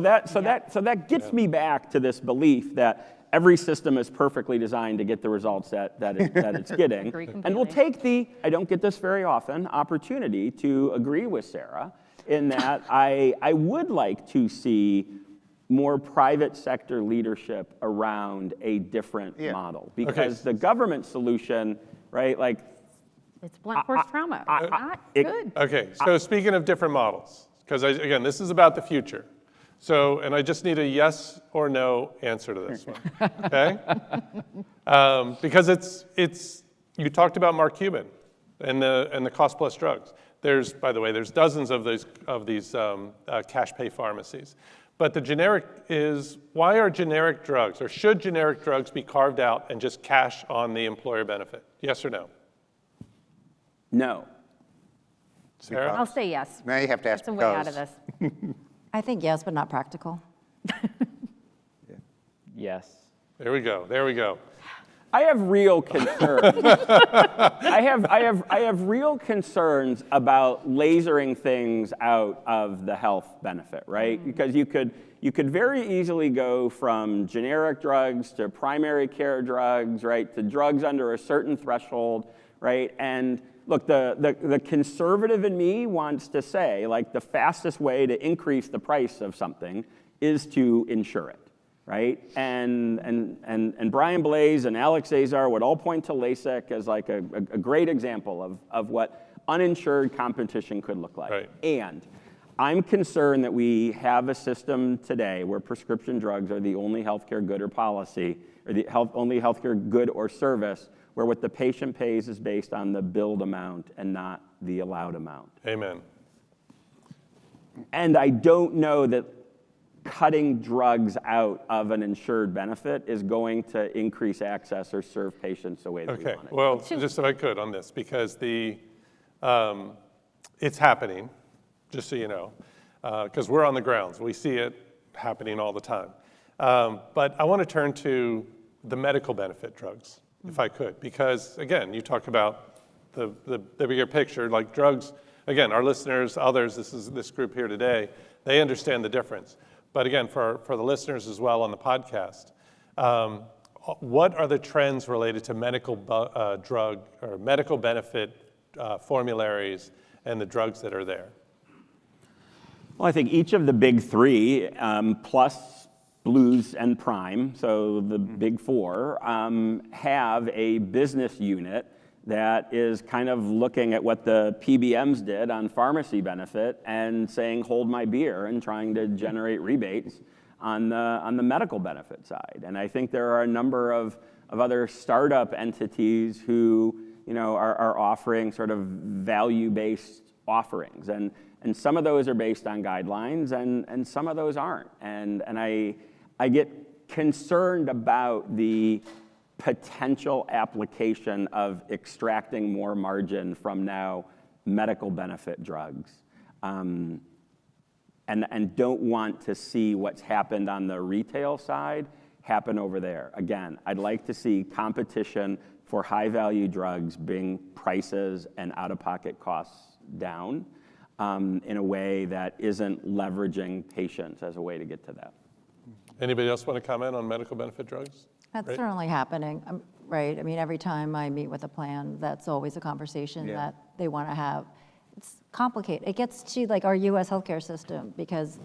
that gets me back to this belief that every system is perfectly designed to get the results that it's getting. Agree And we'll completely. take the, I don't get this very often, opportunity to agree with Sarah in that I would like to see more private sector leadership around a different model. Because the government solution, right, like, It's blunt force trauma. It's not it- good. Okay, so speaking of different models, because again, this is about the future. So, and I just need a yes or no answer to this one, okay? Because it's you talked about Mark Cuban and the cost plus drugs. There's, by the way, there's dozens of these cash pay pharmacies. But the generic is, why are generic drugs, or should generic drugs be carved out and just cash on the employer benefit? Yes or no? no. Sarah? I'll say yes. Now you have to ask It's a way out of because. this. I think yes, but not practical. Yes. There we go, there we go. I have real concerns. I have real concerns about lasering things out of the health benefit, right? Because you could very easily go from generic drugs to primary care drugs, right, to drugs under a certain threshold, right? And look, the conservative in me wants to say, like, the fastest way to increase the price of something is to insure it. Right? And Brian Blaze and Alex Azar would all point to LASIK as like a great example of what uninsured competition could look like. Right. And I'm concerned that we have a system today where prescription drugs are the only healthcare good or policy, or the only healthcare good or service, where what the patient pays is based on the billed amount and not the allowed amount. Amen. And I don't know that cutting drugs out of an insured benefit is going to increase access or serve patients the way that we Okay, want it. well, just if I could on this, because it's happening, just so you know, because we're on the grounds. We see it happening all the time. But I want to turn to the medical benefit drugs, if I could, because again, you talk about the bigger picture, like drugs, again, our listeners, others, this group here today, they understand the difference. But again, for the listeners as well on the podcast, what are the trends related to medical drug or medical benefit formularies and the drugs that are there? Well, I think each of the big three, plus Blues and Prime, so the big four, have a business unit that is kind of looking at what the PBMs did on pharmacy benefit and saying, hold my beer, and trying to generate rebates on the medical benefit side. And I think there are a number of other startup entities who, you know, are offering sort of value-based offerings. And some of those are based on guidelines, and some of those aren't. And I get concerned about the potential application of extracting more margin from now medical benefit drugs, and don't want to see what's happened on the retail side happen over there. Again, I'd like to see competition for high-value drugs bring prices and out-of-pocket costs down in a way that isn't leveraging patients as a way to get to that. Anybody else want to comment on medical benefit drugs? That's Right. certainly happening, right? I mean, every time I meet with a plan, that's always a conversation that they want to have. It's complicated. It gets to like our U.S. healthcare system because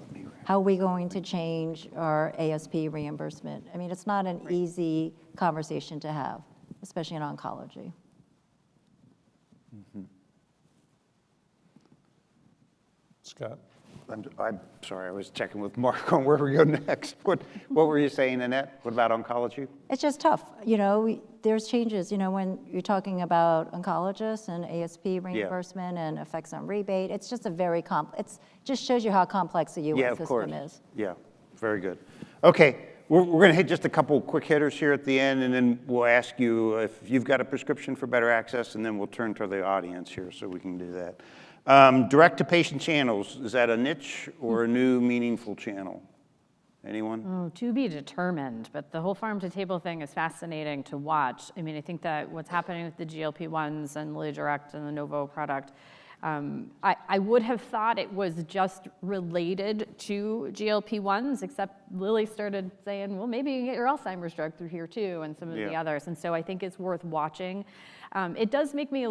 How are we going to change our ASP reimbursement? I mean, it's not an easy conversation to have, especially in oncology. Scott? I'm sorry, I was checking with Mark on where we go next. What were you saying, Annette? What about oncology? It's just tough. You know, there's changes, you know, when you're talking about oncologists and ASP reimbursement and effects on rebate. It's just a very it just shows you how complex the U.S. system is. Yeah, very good. Okay, we're going to hit just a couple quick hitters here at the end, and then we'll ask you if you've got a prescription for better access, and then we'll turn to the audience here so we can do that. Direct-to-patient channels, is that a niche or a new meaningful channel? Anyone? Oh, to be determined, but the whole farm-to-table thing is fascinating to watch. I mean, I think that what's happening with the GLP-1s and Lilly Direct and the Novo product, I would have thought it was just related to GLP-1s, except Lilly started saying, well, maybe you can get your Alzheimer's drug through here too, and some of the others. And so I think it's worth watching. It does make me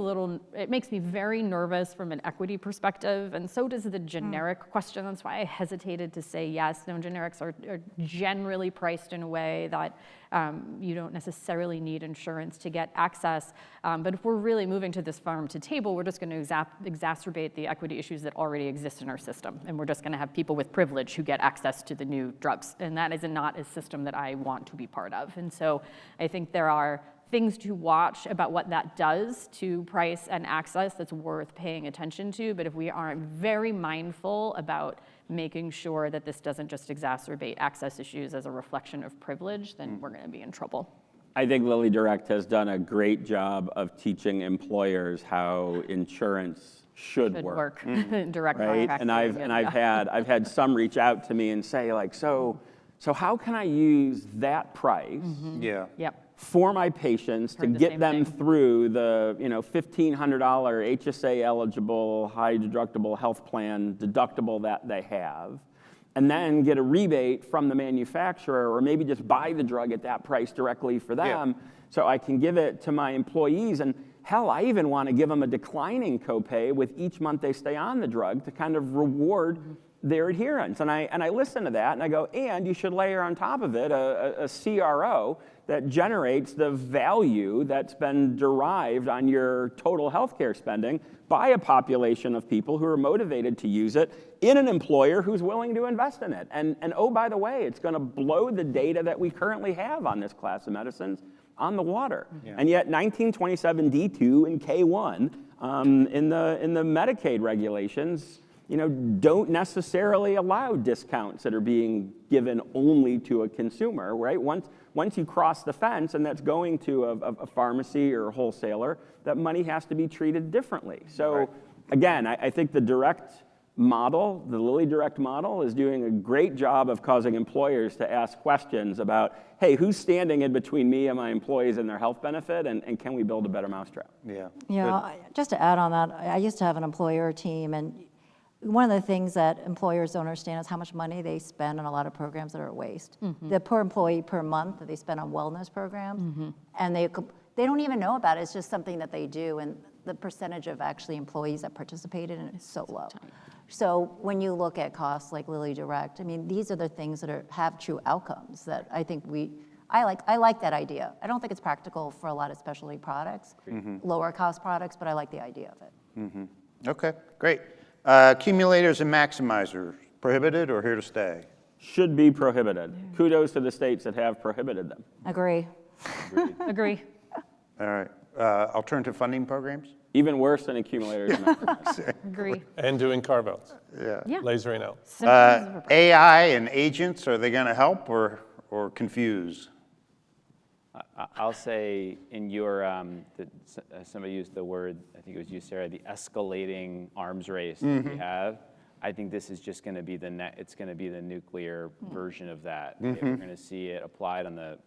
it makes me very nervous from an equity perspective, and so does the generic question. That's why I hesitated to say yes. No, generics are generally priced in a way that you don't necessarily need insurance to get access. But if we're really moving to this farm to table, we're just going to exacerbate the equity issues that already exist in our system. And we're just going to have people with privilege who get access to the new drugs. And that is not a system that I want to be part of. And so I think there are things to watch about what that does to price and access that's worth paying attention to. But if we aren't very mindful about making sure that this doesn't just exacerbate access issues as a reflection of privilege, then we're going to be in trouble. I think Lilly Direct has done a great job of teaching employers how insurance should work. Direct right? contracting, And I've had some reach out to me and say like, so how can I use that price Yeah. Yep. for my patients to Heard the get same them thing. through the $1,500 HSA eligible high deductible health plan deductible that they have, and then get a rebate from the manufacturer, or maybe just buy the drug at that price directly for them, so I can give it to my employees. And hell, I even want to give them a declining copay with each month they stay on the drug to kind of reward their adherence. And I listen to that and I go, and you should layer on top of it a CRO that generates the value that's been derived on your total healthcare spending by a population of people who are motivated to use it in an employer who's willing to invest in it. And oh, by the way, it's going to blow the data that we currently have on this class of medicines on the water. And yet 1927 D2 and K1 in the Medicaid regulations, don't necessarily allow discounts that are being given only to a consumer, right? Once you cross the fence and that's going to a pharmacy or a wholesaler, that money has to be treated differently. So again, I think the direct model, the Lilly Direct model, is doing a great job of causing employers to ask questions about, hey, who's standing in between me and my employees and their health benefit, and can we build a better mousetrap? Yeah. Just to add on that, I used to have an employer team, and one of the things that employers don't understand is how much money they spend on a lot of programs that are a waste. The per employee per month that they spend on wellness programs, and they don't even know about it. It's just something that they do, and the percentage of actually employees that participate in it is so low. So when you look at costs like Lilly Direct, I mean, these are the things that have true outcomes that I think I like that idea. I don't think it's practical for a lot of specialty products, lower cost products, but I like the idea of it. Okay, great. Accumulators and maximizers, prohibited or here to stay? Should be prohibited. Kudos to the states that have prohibited them. Agree. Agree. All right. Alternative funding programs? Even worse than accumulators. And maximizers. Agree. And doing carve-outs, Yeah. lasering out. AI and agents, are they going to help or confuse? I'll say in your, somebody used the word, I think it was you, Sarah, the escalating arms race that we have. I think this is just going to be it's going to be the nuclear version of that. We're going to see it applied on the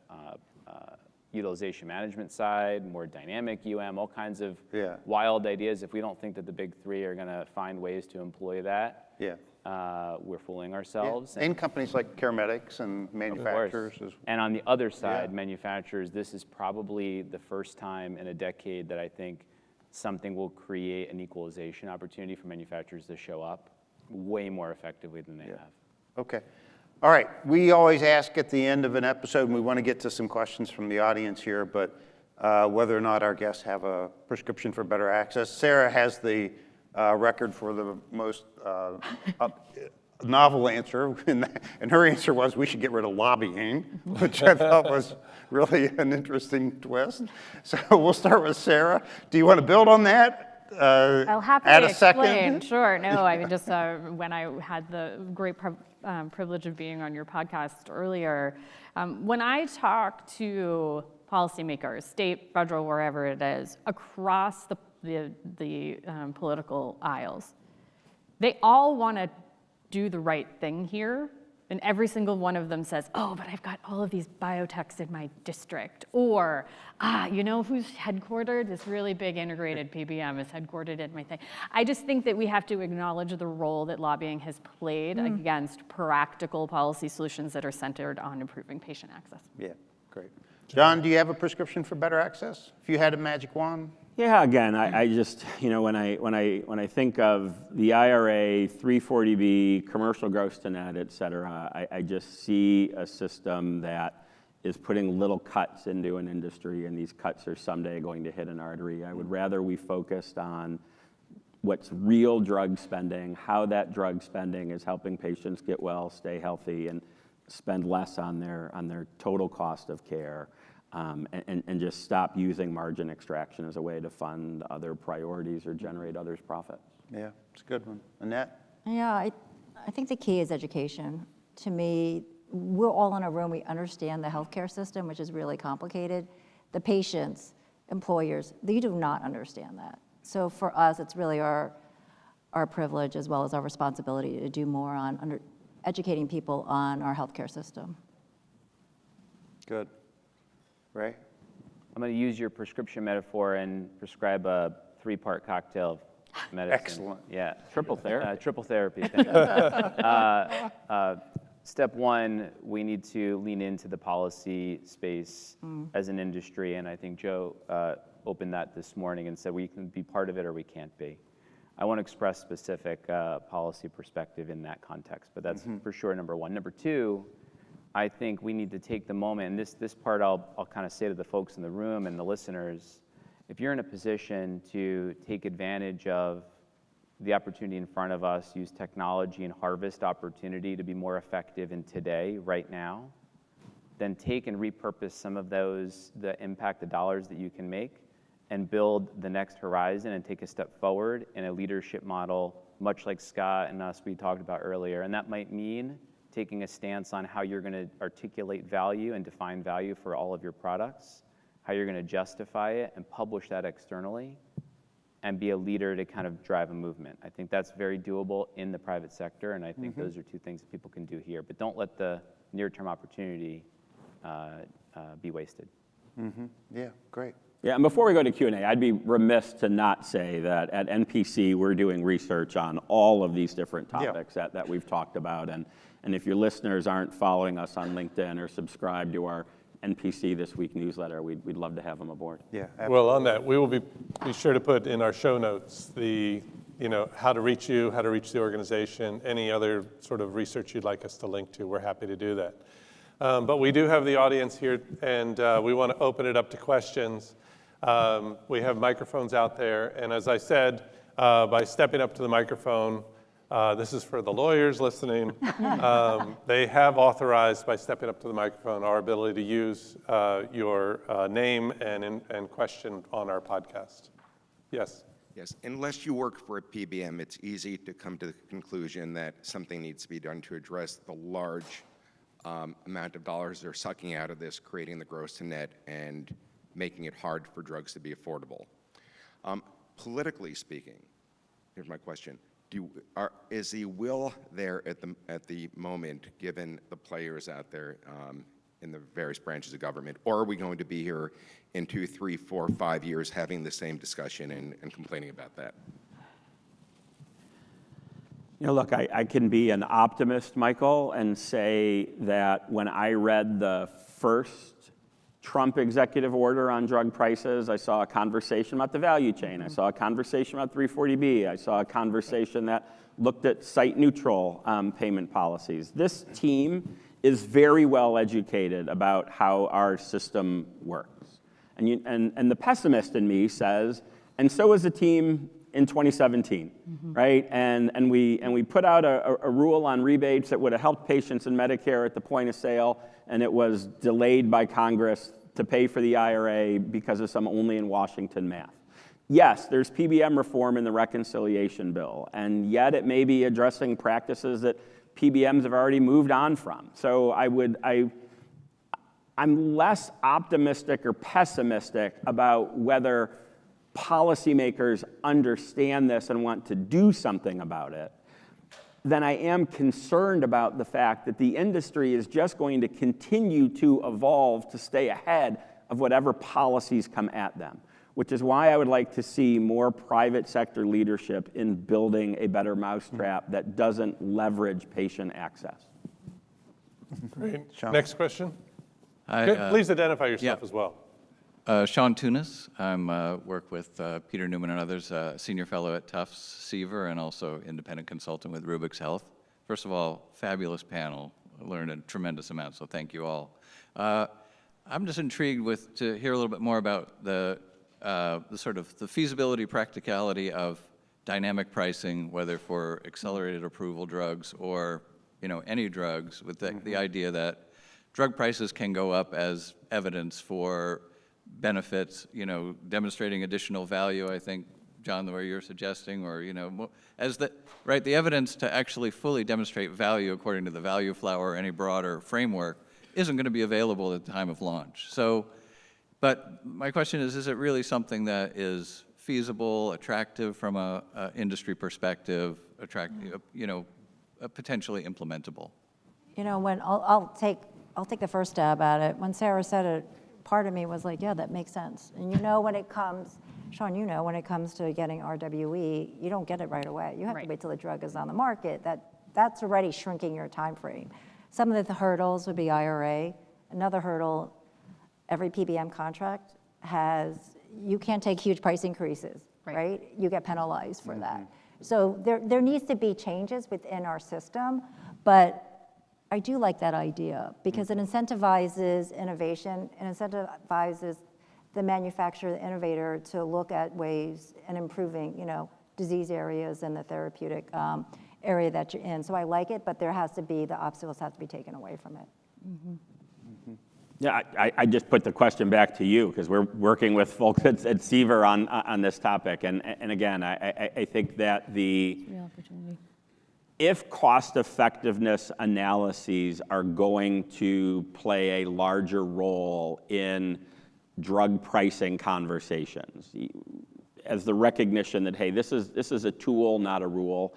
utilization management side, more dynamic all kinds of wild ideas. If we don't think that the big three are going to find ways to employ that, we're fooling ourselves. And companies like Caramedics and manufacturers as well. And on the other side, manufacturers, this is probably the first time in a decade that I think something will create an equalization opportunity for manufacturers to show up way more effectively than they have. Okay. All right. We always ask at the end of an episode, and we want to get to some questions from the audience here, but whether or not our guests have a prescription for better access. Sarah has the record for the most novel answer, and her answer was we should get rid of lobbying, which I thought was really an interesting twist. So we'll start with Sarah. Do you want to build on that? I'll happily add a explain. second? Sure. No, I mean, just when I had the great privilege of being on your podcast earlier, when I talk to policymakers, state, federal, wherever it is, across the political aisles, they all want to do the right thing here. And every single one of them says, oh, but I've got all of these biotechs in my district. Or, you know who's headquartered? This really big integrated PBM is headquartered in my thing. I just think that we have to acknowledge the role that lobbying has played against practical policy solutions that are centered on improving patient access. Yeah, great. John, do you have a prescription for better access? If you had a magic wand? Yeah, again, I just, when I think of the IRA, 340B, commercial gross to net, et cetera, I just see a system that is putting little cuts into an industry, and these cuts are someday going to hit an artery. I would rather we focused on what's real drug spending, how that drug spending is helping patients get well, stay healthy, and spend less on their total cost of care. And just stop using margin extraction as a way to fund other priorities or generate others' profit. Yeah, it's a good one. Annette? Yeah, I think the key is education. To me, we're all in a room, we understand the healthcare system, which is really complicated. The patients, employers, they do not understand that. So for us, it's really our privilege as well as our responsibility to do more on educating people on our healthcare system. Good. Ray? I'm going to use your prescription metaphor and prescribe a 3-part cocktail of medicine. Excellent. Yeah. Triple therapy. Triple therapy. Step one, we need to lean into the policy space as an industry, and I think Joe opened that this morning and said we can be part of it or we can't be. I want to express specific policy perspective in that context, but that's for sure number one. Number two, I think we need to take the moment, and this part I'll kind of say to the folks in the room and the listeners, if you're in a position to take advantage of the opportunity in front of us, use technology and harvest opportunity to be more effective in today, right now, then take and repurpose some of those, the impact, the dollars that you can make, and build the next horizon and take a step forward in a leadership model, much like Scott and us we talked about earlier. And that might mean taking a stance on how you're going to articulate value and define value for all of your products, how you're going to justify it and publish that externally, and be a leader to kind of drive a movement. I think that's very doable in the private sector, and I think those are two things that people can do here. But don't let the near-term opportunity be wasted. Yeah, great. Yeah, and before we go to Q&A, I'd be remiss to not say that at NPC, we're doing research on all of these different topics that we've talked about. And if your listeners aren't following us on LinkedIn or subscribe to our NPC This Week newsletter, we'd love to have them aboard. Yeah. Well, on that, we will be sure to put in our show notes the, how to reach you, how to reach the organization, any other sort of research you'd like us to link to. We're happy to do that. But we do have the audience here, and we want to open it up to questions. We have microphones out there, and as I said, by stepping up to the microphone, this is for the lawyers listening, they have authorized, by stepping up to the microphone, our ability to use your name and question on our podcast. Yes? Yes, unless you work for a PBM, it's easy to come to the conclusion that something needs to be done to address the large amount of dollars they're sucking out of this, creating the gross to net and making it hard for drugs to be affordable. Politically speaking, here's my question. Is the will there at the moment, given the players out there in the various branches of government, or are we going to be here in 2, 3, 4, 5 years having the same discussion and complaining about that? Look, I can be an optimist, Michael, and say that when I read the first Trump executive order on drug prices, I saw a conversation about the value chain. I saw a conversation about 340B. I saw a conversation that looked at site-neutral payment policies. This team is very well educated about how our system works. And the pessimist in me says, and so is the team in 2017, right? And we put out a rule on rebates that would have helped patients in Medicare at the point of sale, and it was delayed by Congress to pay for the IRA because of some only in Washington math. Yes, there's PBM reform in the reconciliation bill, and yet it may be addressing practices that PBMs have already moved on from. So I'm less optimistic or pessimistic about whether policymakers understand this and want to do something about it than I am concerned about the fact that the industry is just going to continue to evolve to stay ahead of whatever policies come at them, which is why I would like to see more private sector leadership in building a better mousetrap that doesn't leverage patient access. Great. Sean. Next question. Hi, Please identify yourself yeah. as well. Sean Tunis. I'm work with Peter Newman and others, senior fellow at Tufts Seaver, and also independent consultant with Rubik's Health. First of all, fabulous panel. I learned a tremendous amount, so thank you all. I'm just intrigued to hear a little bit more about the sort of the feasibility, practicality of dynamic pricing, whether for accelerated approval drugs or any drugs, with the idea that drug prices can go up as evidence for benefits, demonstrating additional value, I think, John, the way you're suggesting, or, as the evidence to actually fully demonstrate value according to the value flower or any broader framework isn't going to be available at the time of launch. So, but my question is it really something that is feasible, attractive from a industry perspective, potentially implementable? When I'll take the first stab at it. When Sarah said it, part of me was like, yeah, that makes sense. And when it comes, Sean, when it comes to getting RWE, you don't get it right away. You have to wait till the drug is on the market. That's already shrinking your time frame. Some of the hurdles would be IRA. Another hurdle, every PBM contract you can't take huge price increases, right? You get penalized for that. So there needs to be changes within our system, but I do like that idea because it incentivizes innovation, it incentivizes the manufacturer, the innovator to look at ways and improving, disease areas and the therapeutic area that you're in. So I like it, but the obstacles have to be taken away from it. Yeah, I just put the question back to you because we're working with folks at Seaver on this topic. And again, I think that if cost effectiveness analyses are going to play a larger role in drug pricing conversations, as the recognition that, hey, this is a tool, not a rule,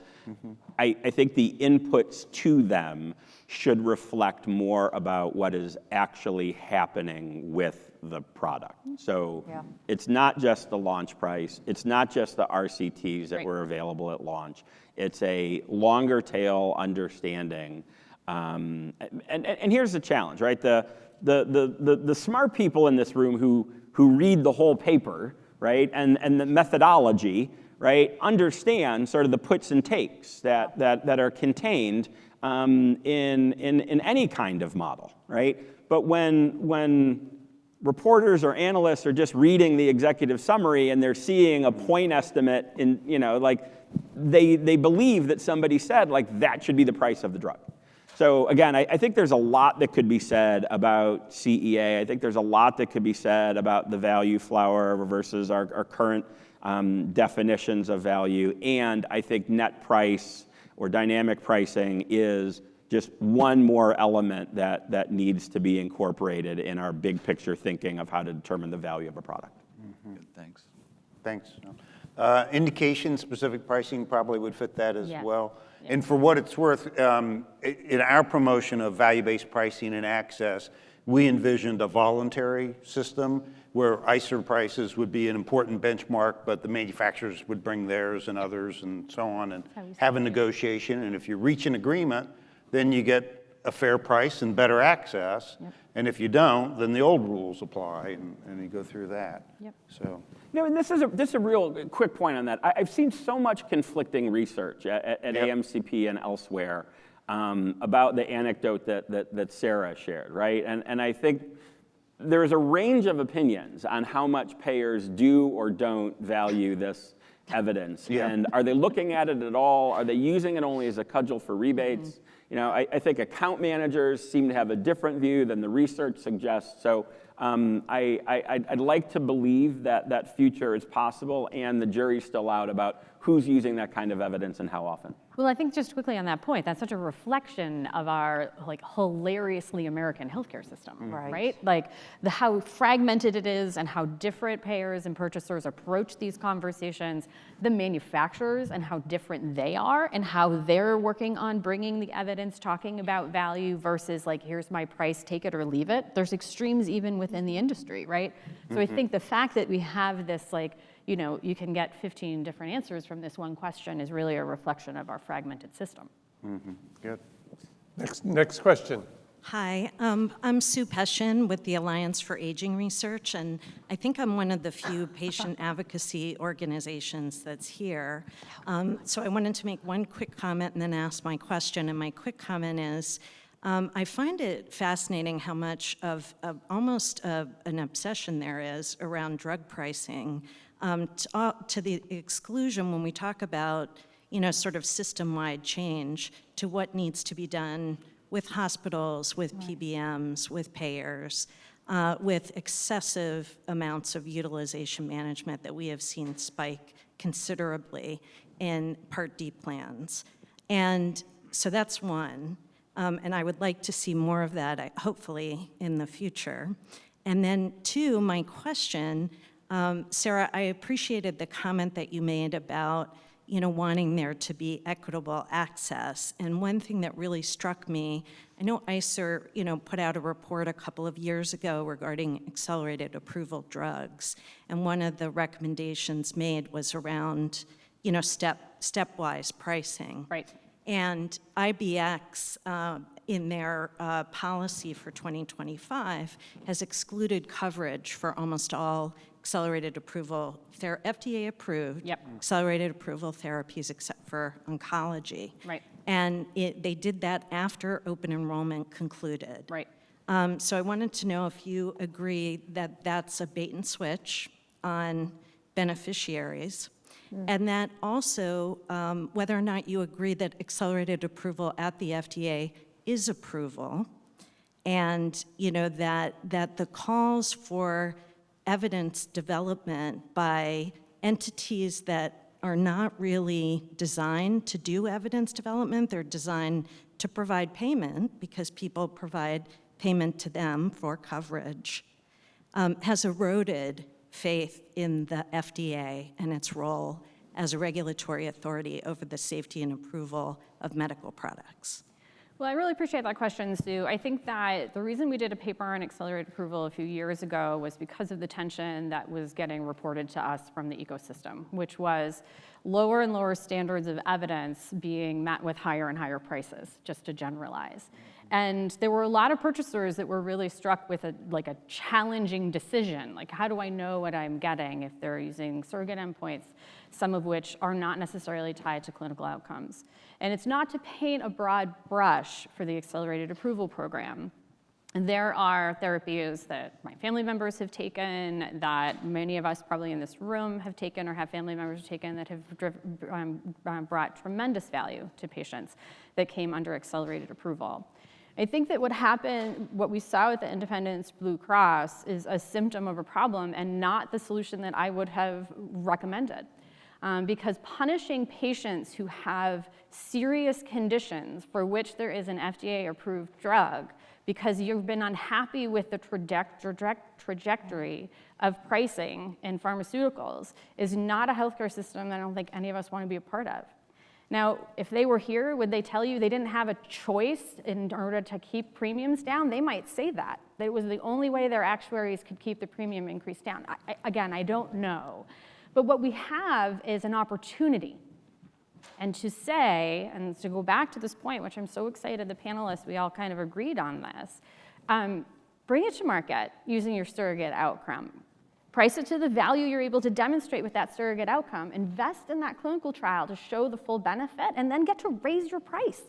I think the inputs to them should reflect more about what is actually happening with the product. So it's not just the launch price, it's not just the RCTs that were available at launch, it's a longer tail understanding. And here's the challenge, right? The smart people in this room who read the whole paper, right, and the methodology, right, understand sort of the puts and takes that are contained in any kind of model, right? But when reporters or analysts are just reading the executive summary and they're seeing a point estimate in, they believe that somebody said, that should be the price of the drug. So again, I think there's a lot that could be said about CEA. I think there's a lot that could be said about the value flower versus our current definitions of value. And I think net price or dynamic pricing is just one more element that needs to be incorporated in our big picture thinking of how to determine the value of a product. Good, thanks. Thanks. Indication-specific pricing probably would fit that as well. Yeah. And for what it's worth, in our promotion of value-based pricing and access, we envisioned a voluntary system where ICER prices would be an important benchmark, but the manufacturers would bring theirs and others and so on and have a negotiation. And if you reach an agreement, then you get a fair price and better access. And if you don't, then the old rules apply, and you go through that. So. And this is a real quick point on that. I've seen so much conflicting research at AMCP and elsewhere about the anecdote that Sarah shared, right? And I think there's a range of opinions on how much payers do or don't value this evidence. And are they looking at it at all? Are they using it only as a cudgel for rebates? I think account managers seem to have a different view than the research suggests. So I'd like to believe that future is possible, and the jury's still out about who's using that kind of evidence and how often. Well, I think just quickly on that point, that's such a reflection of our hilariously American healthcare system, right? Like how fragmented it is and how different payers and purchasers approach these conversations, the manufacturers and how different they are and how they're working on bringing the evidence, talking about value versus here's my price, take it or leave it. There's extremes even within the industry, right? So I think the fact that we have this you can get 15 different answers from this one question is really a reflection of our fragmented system. Good. Next question. Hi, I'm Sue Peshin with the Alliance for Aging Research, and I think I'm one of the few patient advocacy organizations that's here. So I wanted to make one quick comment and then ask my question, and my quick comment is, I find it fascinating how much of almost an obsession there is around drug pricing, to the exclusion when we talk about, sort of system-wide change to what needs to be done with hospitals, with PBMs, with payers, with excessive amounts of utilization management that we have seen spike considerably in Part D plans. And so that's one. And I would like to see more of that, hopefully, in the future. And then two, my question, Sarah, I appreciated the comment that you made about, wanting there to be equitable access. And one thing that really struck me, I know ICER, put out a report a couple of years ago regarding accelerated approval drugs. And one of the recommendations made was around, stepwise pricing. Right. And IBX, in their policy for 2025, has excluded coverage for almost all accelerated approval, FDA-approved accelerated approval therapies except for oncology. Right. And they did that after open enrollment concluded. Right. So I wanted to know if you agree that that's a bait and switch on beneficiaries. And that also, whether or not you agree that accelerated approval at the FDA is approval, and that the calls for evidence development by entities that are not really designed to do evidence development, they're designed to provide payment because people provide payment to them for coverage, has eroded faith in the FDA and its role as a regulatory authority over the safety and approval of medical products. Well, I really appreciate that question, Sue. I think that the reason we did a paper on accelerated approval a few years ago was because of the tension that was getting reported to us from the ecosystem, which was lower and lower standards of evidence being met with higher and higher prices, just to generalize. And there were a lot of purchasers that were really struck with a challenging decision, like how do I know what I'm getting if they're using surrogate endpoints, some of which are not necessarily tied to clinical outcomes. And it's not to paint a broad brush for the accelerated approval program. There are therapies that my family members have taken, that many of us probably in this room have taken or have family members taken that have brought tremendous value to patients that came under accelerated approval. I think that what we saw with the Independence Blue Cross is a symptom of a problem and not the solution that I would have recommended. Because punishing patients who have serious conditions for which there is an FDA-approved drug because you've been unhappy with the trajectory of pricing in pharmaceuticals is not a healthcare system that I don't think any of us want to be a part of. Now, if they were here, would they tell you they didn't have a choice in order to keep premiums down? They might say that. That it was the only way their actuaries could keep the premium increase down. Again, I don't know. But what we have is an opportunity And to say, and to go back to this point, which I'm so excited the panelists, we all kind of agreed on this, bring it to market using your surrogate outcome. Price it to the value you're able to demonstrate with that surrogate outcome, invest in that clinical trial to show the full benefit, and then get to raise your price.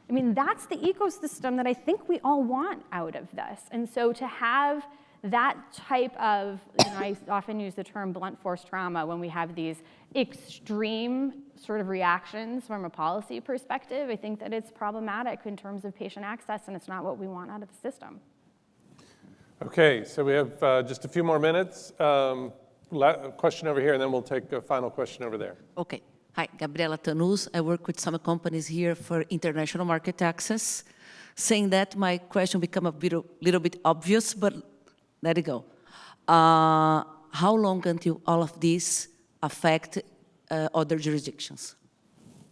I mean, that's the ecosystem that I think we all want out of this. And so to have that type of, I often use the term blunt force trauma when we have these extreme sort of reactions from a policy perspective, I think that it's problematic in terms of patient access, and it's not what we want out of the system. Okay, so we have just a few more minutes. Question over here, and then we'll take a final question over there. Okay. Hi, Gabriela Tanus. I work with some companies here for international market access. Saying that, my question become a little bit obvious, but let it go. How long until all of these affect other jurisdictions?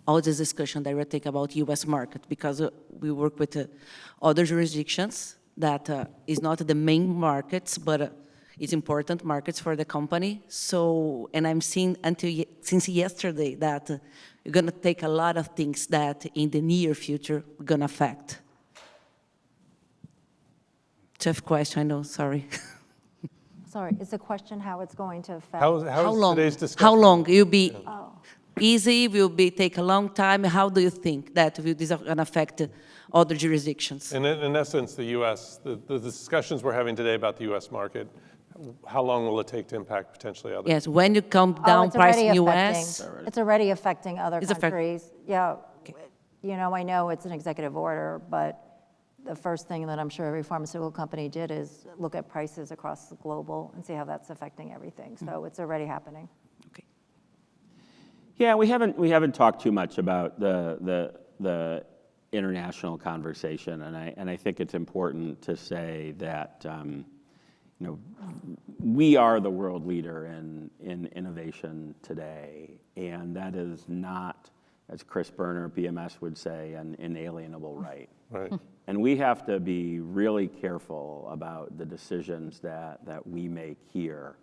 All this discussion that we're taking about U.S. market, because we work with other jurisdictions that is not the main markets, but it's important markets for the company. So, and I'm seeing since yesterday that you're gonna take a lot of things that in the near future are gonna affect. Tough question, I know, sorry. Sorry, is the question how it's going to affect? How is long? today's discussion? How long? Will be easy? Will be take a long time? How do you think that this is going to affect other jurisdictions? In essence, the U.S., the discussions we're having today about the U.S. market, how long will it take to impact potentially others? Yes, when you come down price in U.S. It's already affecting other It's countries. Yeah, you know, I know it's an executive order, but the first thing that I'm sure every pharmaceutical company did is look at prices across the global and see how that's affecting everything. So it's already happening. Okay. Yeah, we haven't talked too much about the international conversation, and I think it's important to say that you know, we are the world leader in innovation today, and that is not, as Chris Berner, BMS would say, an inalienable right. Right. And we have to be really careful about the decisions that we make here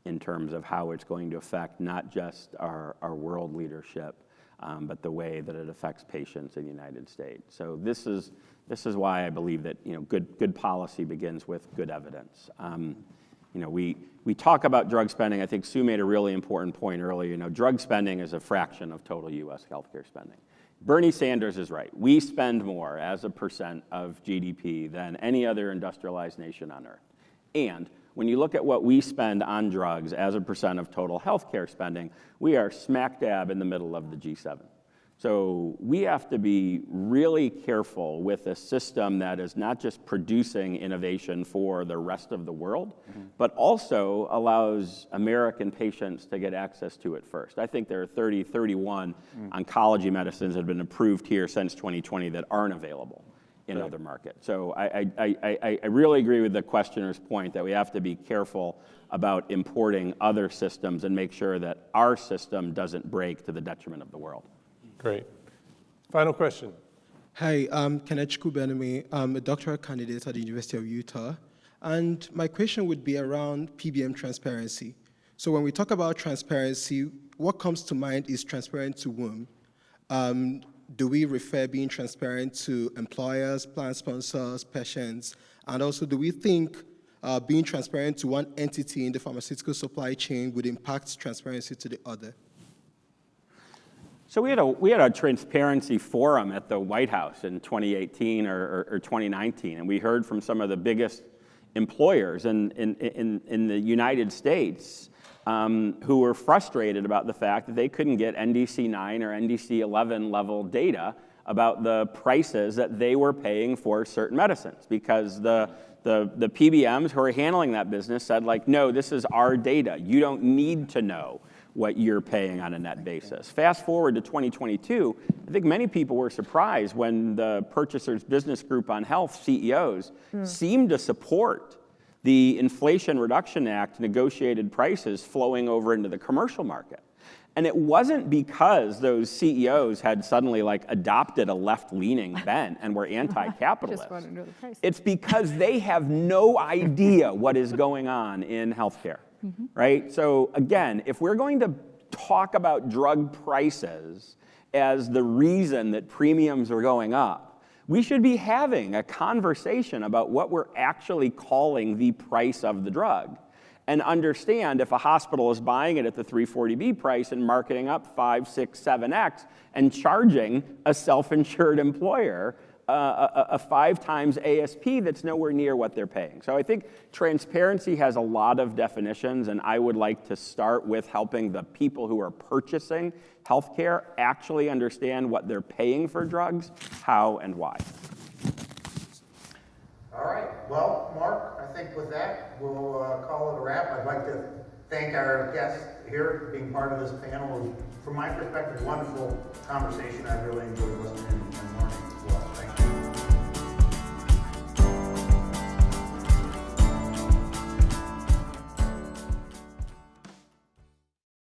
in terms of how it's going to affect not just our world leadership, but the way that it affects patients in the United States. So this is why I believe that, you know, good policy begins with good evidence. You know, we talk about drug spending. I think Sue made a really important point earlier. You know, drug spending is a fraction of total U.S. healthcare spending. Bernie Sanders is right. We spend more as a percent of GDP than any other industrialized nation on earth. And when you look at what we spend on drugs as a percent of total healthcare spending, we are smack dab in the middle of the G7. So we have to be really careful with a system that is not just producing innovation for the rest of the world, but also allows American patients to get access to it first. I think there are 31 oncology medicines that have been approved here since 2020 that aren't available in other markets. So I really agree with the questioner's point that we have to be careful about importing other systems and make sure that our system doesn't break to the detriment of the world. Great. Final question. Hi, I'm Kenechukwu Benami. I'm a doctoral candidate at the University of Utah. And my question would be around PBM transparency. So when we talk about transparency, what comes to mind is transparent to whom? Do we refer being transparent to employers, plan sponsors, patients? And also, do we think being transparent to one entity in the pharmaceutical supply chain would impact transparency to the other? So we had a transparency forum at the White House in 2018 or 2019, and we heard from some of the biggest employers in the United States who were frustrated about the fact that they couldn't get NDC 9 or NDC 11 level data about the prices that they were paying for certain medicines, because the PBMs who are handling that business said, like, no, this is our data. You don't need to know what you're paying on a net basis. Fast forward to 2022, I think many people were surprised when the Purchasers Business Group on Health CEOs seemed to support the Inflation Reduction Act negotiated prices flowing over into the commercial market. And it wasn't because those CEOs had suddenly like adopted a left-leaning bent and were anti-capitalist. It's because they have no idea what is going on in healthcare. Right? So again, if we're going to talk about drug prices as the reason that premiums are going up. We should be having a conversation about what we're actually calling the price of the drug, and understand if a hospital is buying it at the 340B price and marketing up 5, 6, 7x and charging a self-insured employer a 5 times ASP that's nowhere near what they're paying. So I think transparency has a lot of definitions, and I would like to start with helping the people who are purchasing healthcare actually understand what they're paying for drugs, how and why. All right, well, Mark, I think with that, we'll call it a wrap. I'd like to thank our guests here for being part of this panel. From my perspective, wonderful conversation. I really enjoyed listening and